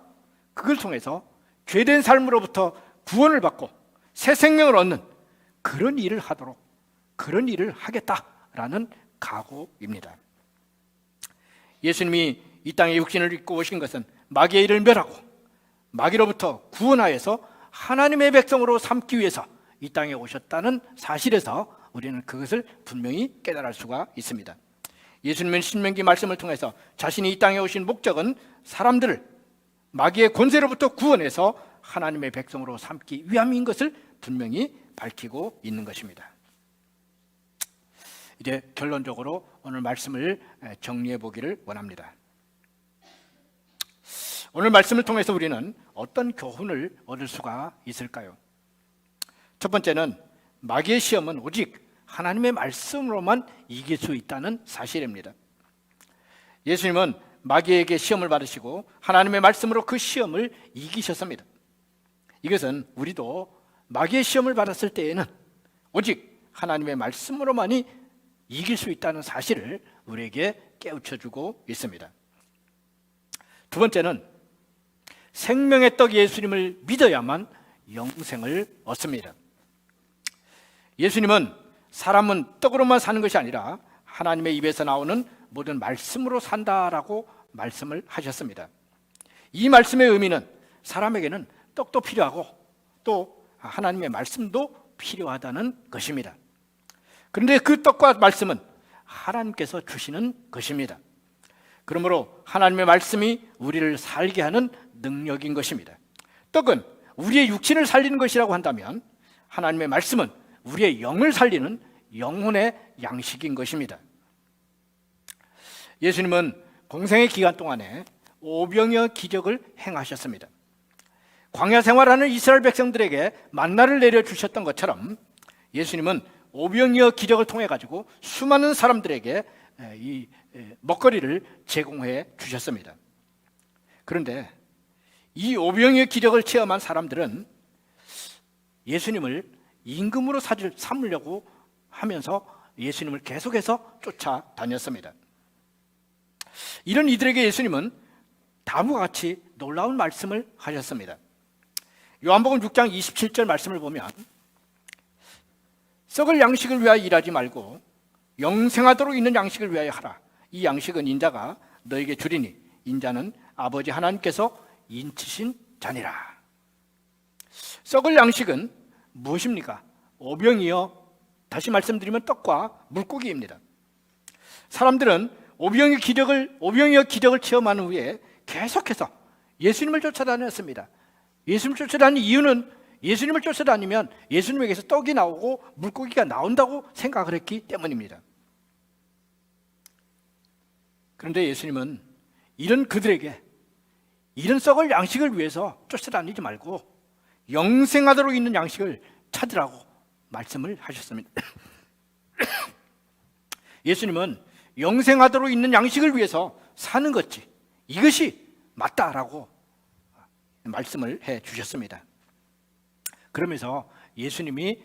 그걸 통해서 죄된 삶으로부터 구원을 받고 새 생명을 얻는 그런 일을 하도록, 그런 일을 하겠다라는 각오입니다. 예수님이 이 땅에 육신을 입고 오신 것은 마귀의 일을 멸하고 마귀로부터 구원하여서 하나님의 백성으로 삼기 위해서 이 땅에 오셨다는 사실에서 우리는 그것을 분명히 깨달을 수가 있습니다. 예수님은 신명기 말씀을 통해서 자신이 이 땅에 오신 목적은 사람들을 마귀의 권세로부터 구원해서 하나님의 백성으로 삼기 위함인 것을 분명히 밝히고 있는 것입니다. 이제 결론적으로 오늘 말씀을 정리해 보기를 원합니다. 오늘 말씀을 통해서 우리는 어떤 교훈을 얻을 수가 있을까요? 첫 번째는 마귀의 시험은 오직 하나님의 말씀으로만 이길 수 있다는 사실입니다. 예수님은 마귀에게 시험을 받으시고 하나님의 말씀으로 그 시험을 이기셨습니다. 이것은 우리도 마귀의 시험을 받았을 때에는 오직 하나님의 말씀으로만이 이길 수 있다는 사실을 우리에게 깨우쳐주고 있습니다. 두 번째는 생명의 떡 예수님을 믿어야만 영생을 얻습니다. 예수님은 사람은 떡으로만 사는 것이 아니라 하나님의 입에서 나오는 모든 말씀으로 산다라고 말씀을 하셨습니다. 이 말씀의 의미는 사람에게는 떡도 필요하고 또 하나님의 말씀도 필요하다는 것입니다. 그런데 그 떡과 말씀은 하나님께서 주시는 것입니다. 그러므로 하나님의 말씀이 우리를 살게 하는 능력인 것입니다. 떡은 우리의 육신을 살리는 것이라고 한다면 하나님의 말씀은 우리의 영을 살리는 영혼의 양식인 것입니다. 예수님은 공생의 기간 동안에 오병이어 기적을 행하셨습니다. 광야 생활하는 이스라엘 백성들에게 만나를 내려주셨던 것처럼 예수님은 오병이어 기적을 통해 가지고 수많은 사람들에게 이 먹거리를 제공해 주셨습니다. 그런데 이 오병이어 기적을 체험한 사람들은 예수님을 임금으로 삼으려고 하면서 예수님을 계속해서 쫓아다녔습니다. 이런 이들에게 예수님은 다음과 같이 놀라운 말씀을 하셨습니다. 요한복음 6장 27절 말씀을 보면 썩을 양식을 위하여 일하지 말고 영생하도록 있는 양식을 위하여 하라. 이 양식은 인자가 너에게 주리니 인자는 아버지 하나님께서 인치신 자니라. 썩을 양식은 무엇입니까? 오병이어, 다시 말씀드리면 떡과 물고기입니다. 사람들은 오병이어 기적을 체험한 후에 계속해서 예수님을 쫓아다녔습니다. 예수님을 쫓아다니는 이유는 예수님을 쫓아다니면 예수님에게서 떡이 나오고 물고기가 나온다고 생각을 했기 때문입니다. 그런데 예수님은 이런 그들에게 이런 썩을 양식을 위해서 쫓아다니지 말고 영생하도록 있는 양식을 찾으라고 말씀을 하셨습니다. 예수님은 영생하도록 있는 양식을 위해서 사는 것이 이것이 맞다라고 말씀을 해 주셨습니다. 그러면서 예수님이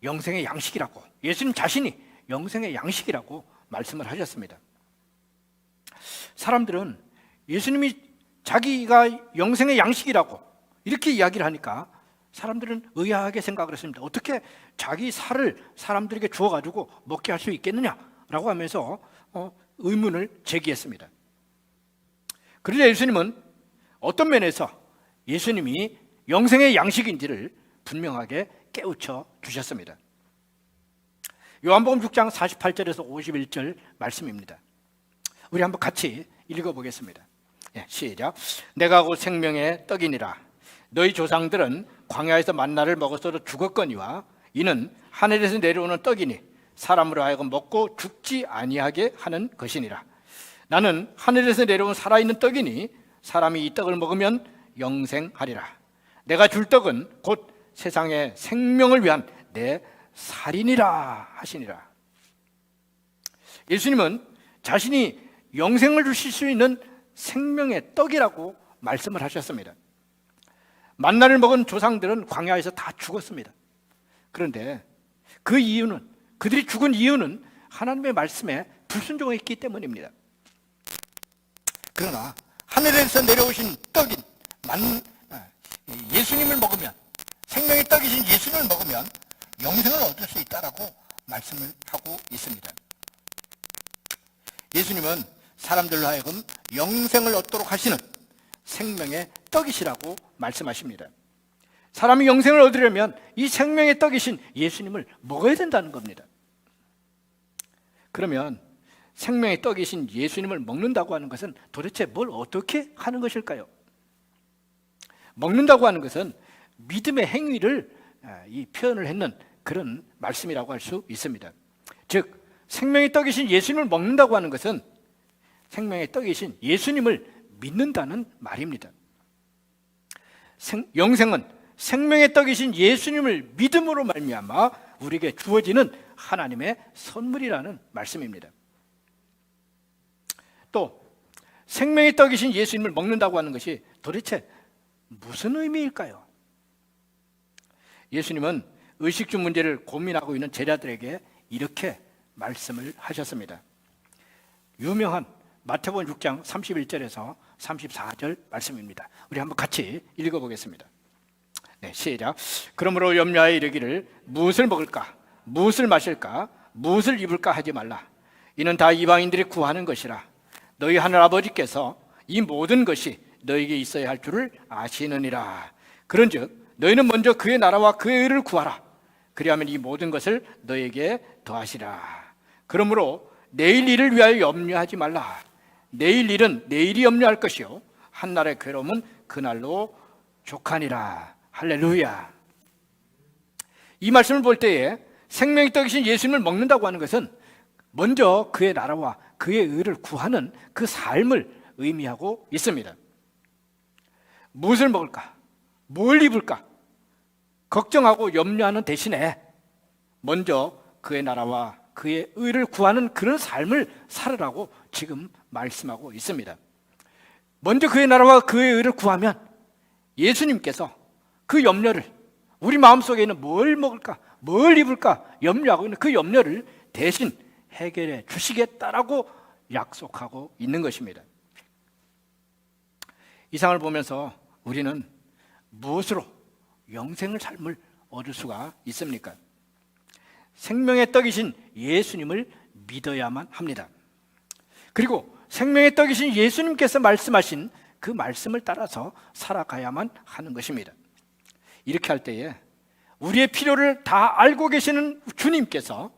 영생의 양식이라고, 예수님 자신이 영생의 양식이라고 말씀을 하셨습니다. 사람들은 예수님이 자기가 영생의 양식이라고 이렇게 이야기를 하니까 사람들은 의아하게 생각을 했습니다. 어떻게 자기 살을 사람들에게 주어가지고 먹게 할 수 있겠느냐라고 하면서 의문을 제기했습니다. 그런데 예수님은 어떤 면에서 예수님이 영생의 양식인지를 분명하게 깨우쳐 주셨습니다. 요한복음 6장 48절에서 51절 말씀입니다. 우리 한번 같이 읽어보겠습니다. 시작. 내가 곧 생명의 떡이니라. 너희 조상들은 광야에서 만나를 먹었어도 죽었거니와 이는 하늘에서 내려오는 떡이니 사람으로 하여금 먹고 죽지 아니하게 하는 것이니라. 나는 하늘에서 내려온 살아있는 떡이니 사람이 이 떡을 먹으면 영생하리라. 내가 줄 떡은 곧 세상의 생명을 위한 내 살이니라 하시니라. 예수님은 자신이 영생을 주실 수 있는 생명의 떡이라고 말씀을 하셨습니다. 만나를 먹은 조상들은 광야에서 다 죽었습니다. 그런데 그 이유는, 그들이 죽은 이유는 하나님의 말씀에 불순종했기 때문입니다. 그러나 하늘에서 내려오신 떡인 예수님을 먹으면, 생명의 떡이신 예수님을 먹으면 영생을 얻을 수 있다라고 말씀을 하고 있습니다. 예수님은 사람들로 하여금 영생을 얻도록 하시는 생명의 떡이시라고 말씀하십니다. 사람이 영생을 얻으려면 이 생명의 떡이신 예수님을 먹어야 된다는 겁니다. 그러면 생명의 떡이신 예수님을 먹는다고 하는 것은 도대체 뭘 어떻게 하는 것일까요? 먹는다고 하는 것은 믿음의 행위를 표현을 했는 그런 말씀이라고 할 수 있습니다. 즉 생명의 떡이신 예수님을 먹는다고 하는 것은 생명의 떡이신 예수님을 믿는다는 말입니다. 영생은 생명의 떡이신 예수님을 믿음으로 말미암아 우리에게 주어지는 하나님의 선물이라는 말씀입니다. 또 생명의 떡이신 예수님을 먹는다고 하는 것이 도대체 무슨 의미일까요? 예수님은 의식주 문제를 고민하고 있는 제자들에게 이렇게 말씀을 하셨습니다. 유명한 마태복음 6장 31절에서 34절 말씀입니다. 우리 한번 같이 읽어보겠습니다. 시작. 그러므로 염려하여 이르기를 무엇을 먹을까, 무엇을 마실까, 무엇을 입을까 하지 말라. 이는 다 이방인들이 구하는 것이라. 너희 하늘 아버지께서 이 모든 것이 너에게 있어야 할 줄을 아시느니라. 그런즉 너희는 먼저 그의 나라와 그의 의를 구하라. 그리하면 이 모든 것을 너에게 더하시라. 그러므로 내일 일을 위하여 염려하지 말라. 내일 일은 내일이 염려할 것이요 한날의 괴로움은 그날로 족하니라. 할렐루야. 이 말씀을 볼 때에 생명의 떡이신 예수님을 먹는다고 하는 것은 먼저 그의 나라와 그의 의를 구하는 그 삶을 의미하고 있습니다. 무엇을 먹을까? 뭘 입을까? 걱정하고 염려하는 대신에 먼저 그의 나라와 그의 의를 구하는 그런 삶을 살으라고 지금 말씀하고 있습니다. 먼저 그의 나라와 그의 의를 구하면 예수님께서 그 염려를, 우리 마음속에 있는 뭘 먹을까, 뭘 입을까 염려하고 있는 그 염려를 대신 해결해 주시겠다라고 약속하고 있는 것입니다. 이 상을 보면서 우리는 무엇으로 영생의 삶을 얻을 수가 있습니까? 생명의 떡이신 예수님을 믿어야만 합니다. 그리고 생명의 떡이신 예수님께서 말씀하신 그 말씀을 따라서 살아가야만 하는 것입니다. 이렇게 할 때에 우리의 필요를 다 알고 계시는 주님께서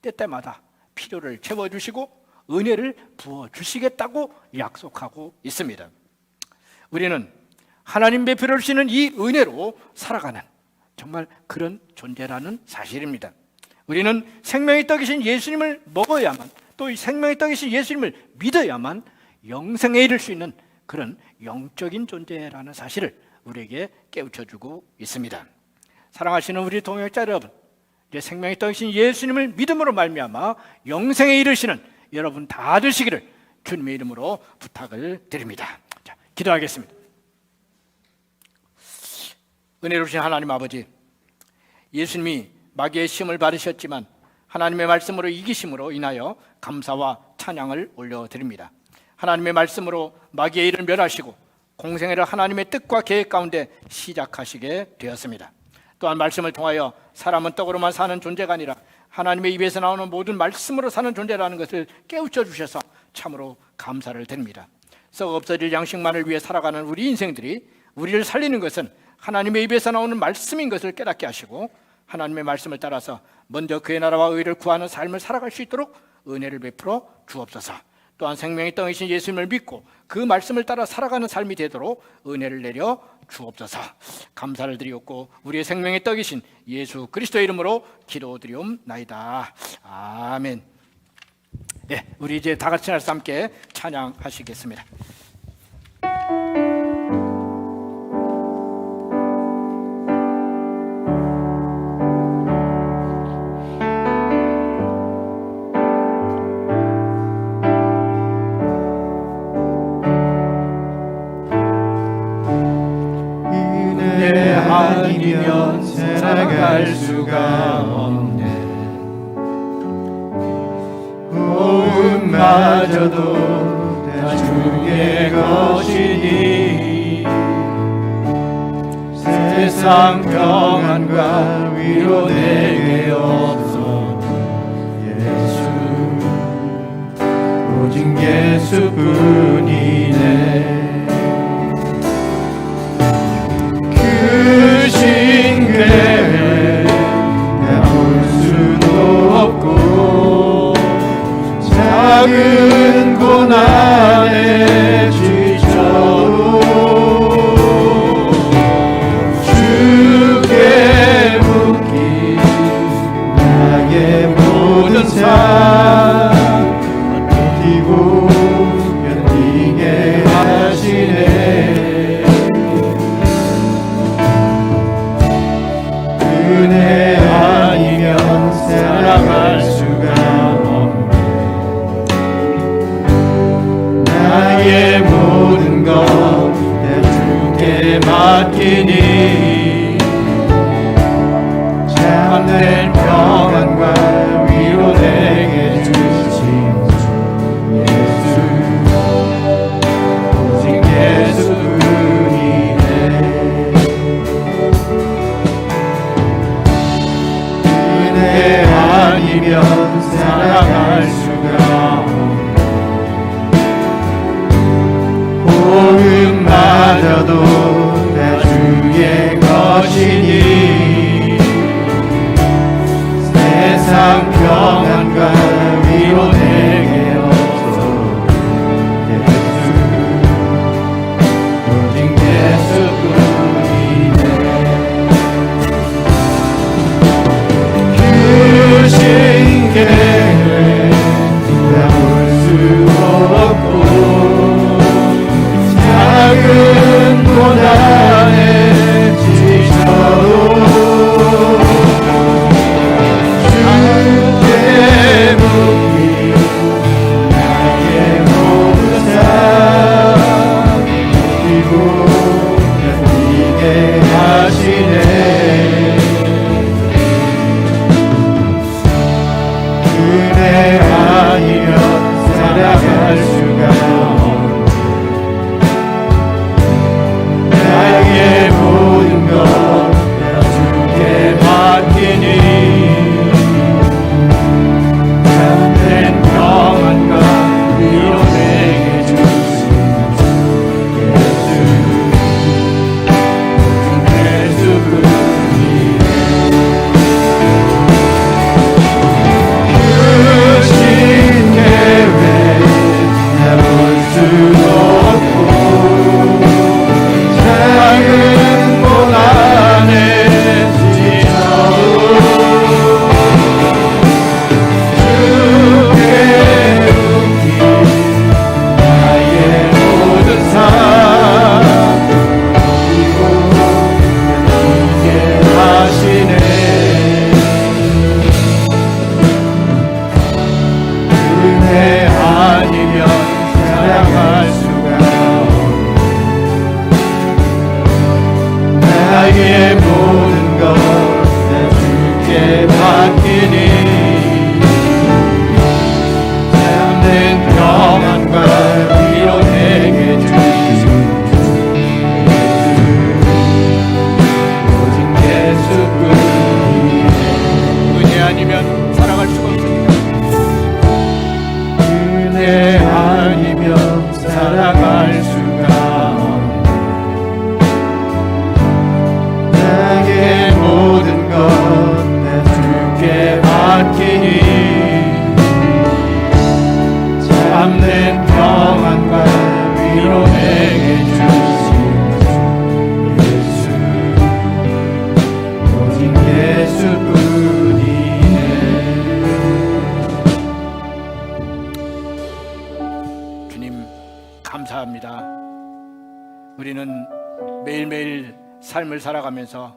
때때마다 필요를 채워주시고 은혜를 부어주시겠다고 약속하고 있습니다. 우리는 하나님 베풀어 주시는 이 은혜로 살아가는 정말 그런 존재라는 사실입니다. 우리는 생명의 떡이신 예수님을 먹어야만, 또 이 생명의 떡이신 예수님을 믿어야만 영생에 이를 수 있는 그런 영적인 존재라는 사실을 우리에게 깨우쳐주고 있습니다. 사랑하시는 우리 동역자 여러분, 이제 생명의 떡이신 예수님을 믿음으로 말미암아 영생에 이르시는 여러분 다 되시기를 주님의 이름으로 부탁을 드립니다. 자, 기도하겠습니다. 은혜로우신 하나님 아버지, 예수님이 마귀의 시험을 받으셨지만 하나님의 말씀으로 이기심으로 인하여 감사와 찬양을 올려드립니다. 하나님의 말씀으로 마귀의 일을 멸하시고 공생애를 하나님의 뜻과 계획 가운데 시작하시게 되었습니다. 또한 말씀을 통하여 사람은 떡으로만 사는 존재가 아니라 하나님의 입에서 나오는 모든 말씀으로 사는 존재라는 것을 깨우쳐 주셔서 참으로 감사를 드립니다. 썩어 없어질 양식만을 위해 살아가는 우리 인생들이 우리를 살리는 것은 하나님의 입에서 나오는 말씀인 것을 깨닫게 하시고 하나님의 말씀을 따라서 먼저 그의 나라와 의를 구하는 삶을 살아갈 수 있도록 은혜를 베풀어 주옵소서. 또한 생명의 떡이신 예수님을 믿고 그 말씀을 따라 살아가는 삶이 되도록 은혜를 내려 주옵소서. 감사를 드리옵고 우리의 생명의 떡이신 예수 그리스도의 이름으로 기도드리옵나이다. 아멘. 네, 우리 이제 다 같이 나서 함께 찬양하시겠습니다. 아니면 살아갈 수가 없네. 호흡마저도 다 주의 것이니 세상 평안과 위로 내게 없어. 예수 오직 예수뿐이네. 그 신계를 볼 수도 없고 작은 고난에 지쳐도 주께 묶인 나의 모든 삶 버티고 견디게 하시네. 은혜 아니면 살아갈 수가 없네. 나의 모든 것 내 주께 맡기니 참된 평안과 위로 내게 주신 예수 오직 예수뿐이네. 은혜 아니면 살아갈 수가 없네. 호흡마저도 다 주의 것이니 세상 우리는 매일매일 삶을 살아가면서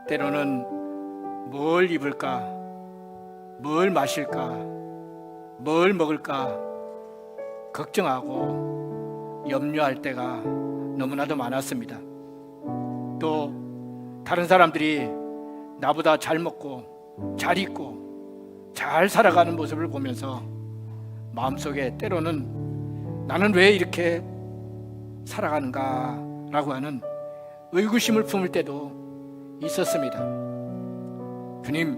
때로는 뭘 입을까, 뭘 마실까, 뭘 먹을까 걱정하고 염려할 때가 너무나도 많았습니다. 또 다른 사람들이 나보다 잘 먹고 잘 입고 잘 살아가는 모습을 보면서 마음속에 때로는 나는 왜 이렇게 살아가는가 라고 하는 의구심을 품을 때도 있었습니다. 주님,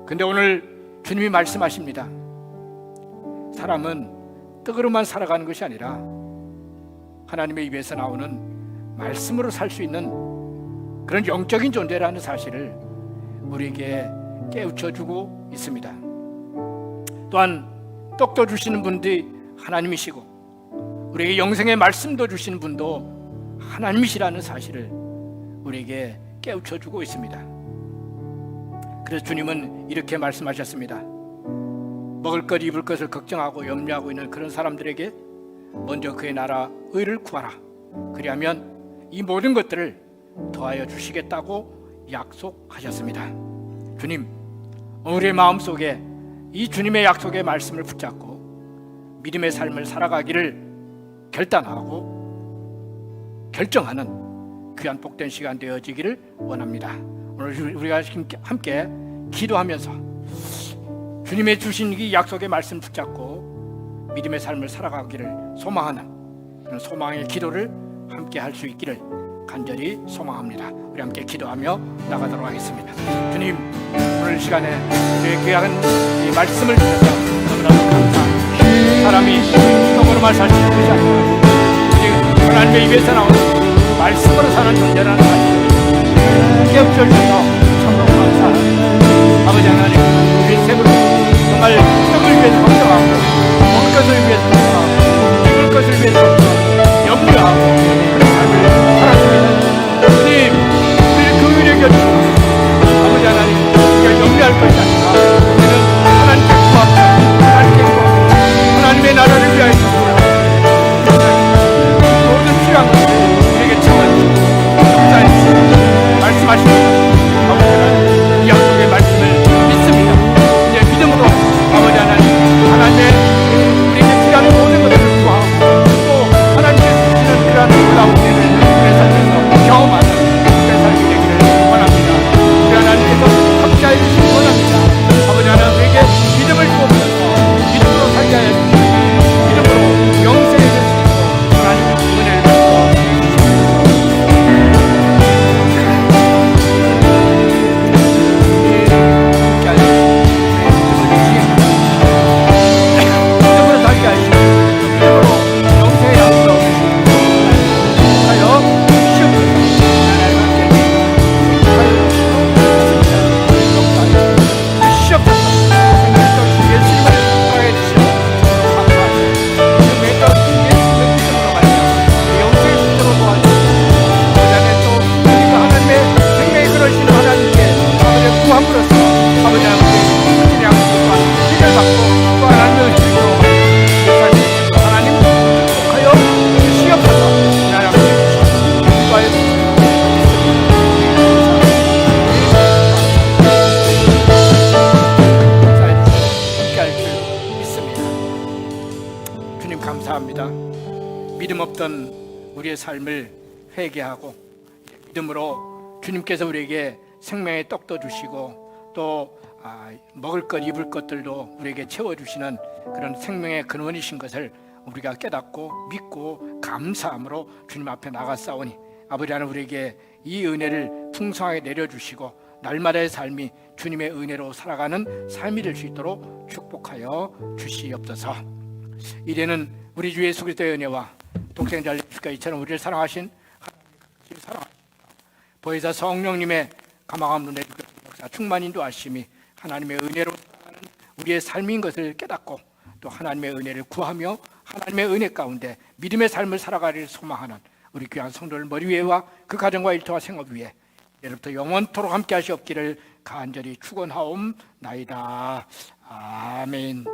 근데 오늘 주님이 말씀하십니다. 사람은 떡으로만 살아가는 것이 아니라 하나님의 입에서 나오는 말씀으로 살 수 있는 그런 영적인 존재라는 사실을 우리에게 깨우쳐주고 있습니다. 또한 떡도 주시는 분들이 하나님이시고 우리에게 영생의 말씀도 주시는 분도 하나님이시라는 사실을 우리에게 깨우쳐주고 있습니다. 그래서 주님은 이렇게 말씀하셨습니다. 먹을 것 입을 것을 걱정하고 염려하고 있는 그런 사람들에게 먼저 그의 나라 의를 구하라. 그리하면 이 모든 것들을 더하여 주시겠다고 약속하셨습니다. 주님, 우리의 마음속에 이 주님의 약속의 말씀을 붙잡고 믿음의 삶을 살아가기를 결단하고 결정하는 귀한 복된 시간 되어지기를 원합니다. 오늘 우리가 함께 기도하면서 주님의 주신 이 약속의 말씀 붙잡고 믿음의 삶을 살아가기를 소망하는 그런 소망의 기도를 함께 할 수 있기를 간절히 소망합니다. 우리 함께 기도하며 나가도록 하겠습니다. 주님, 오늘 시간에 우리의 귀한 이 말씀을 주셔서 너무나도 감사합니다. 사람이 떡으로만 살 수 있는 것이 아니라 하나님의 입에서 나오는 말씀으로 사는 존재라는 사실을 깨우쳐 주셔서 참으로 감사합니다. 아버지 하나님, 우리 생으로 정말 떡을 위해서 걱정하고 먹을 것을 위해서 걱정하고 입을 것을 위해서 염려하고 그런 삶을 살았습니다. 주님, 우리를 그 은혜 곁에 아버지 하나님, 우리가 염려할 것이 아니라 우리는 하나님께 구합니다. 하나님께 구합니다. 하나님의 나라를 위하여 모든 필요한 것을 우리에게 채워주시고 역사해 주시고 말씀하십니다. 아버지 하나님, 이 약속의 말씀을 믿습니다. 이제 믿음으로 아버지 하나님, 하나님의 우리에게 필요한 모든 것들을 구하고 또 하나님께서 주시는 필요한 놀라운 은혜를 우리의 삶에서 경험하는 우리의 삶이 되기를 원합니다. 우리 하나님께서 함께하여 주시기 원합니다. 아버지 하나님, 우리에게 믿음을 주옵소서. 믿음으로 살게 하여 주시고 믿음으로 영생에 될 수 있고 하나님의 은혜를 주시고 믿음으로 살게 하시고 믿음으로 영생의 약속 하여 감사합니다. 믿음 없던 우리의 삶을 회개하고 믿음으로 주님께서 우리에게 생명의 떡도 주시고 또 먹을 것 입을 것들도 우리에게 채워주시는 그런 생명의 근원이신 것을 우리가 깨닫고 믿고 감사함으로 주님 앞에 나가싸우니 아버지 하나님, 우리에게 이 은혜를 풍성하게 내려주시고 날마다의 삶이 주님의 은혜로 살아가는 삶이 될 수 있도록 축복하여 주시옵소서. 이제는 우리 주 예수 그리스도의 은혜와 독생자 예수가 이처럼 우리를 사랑하신 하나님의 사랑하십니다. 보혜사 성령님의 감화감 눈에 역사 충만 인도하심이 하나님의 은혜로 살아가는 우리의 삶인 것을 깨닫고 또 하나님의 은혜를 구하며 하나님의 은혜 가운데 믿음의 삶을 살아가기를 소망하는 우리 귀한 성도들 머리 위에와 그 가정과 일터와 생업 위에 이제부터 영원토록 함께 하시옵기를 간절히 축원하옵나이다. 아멘.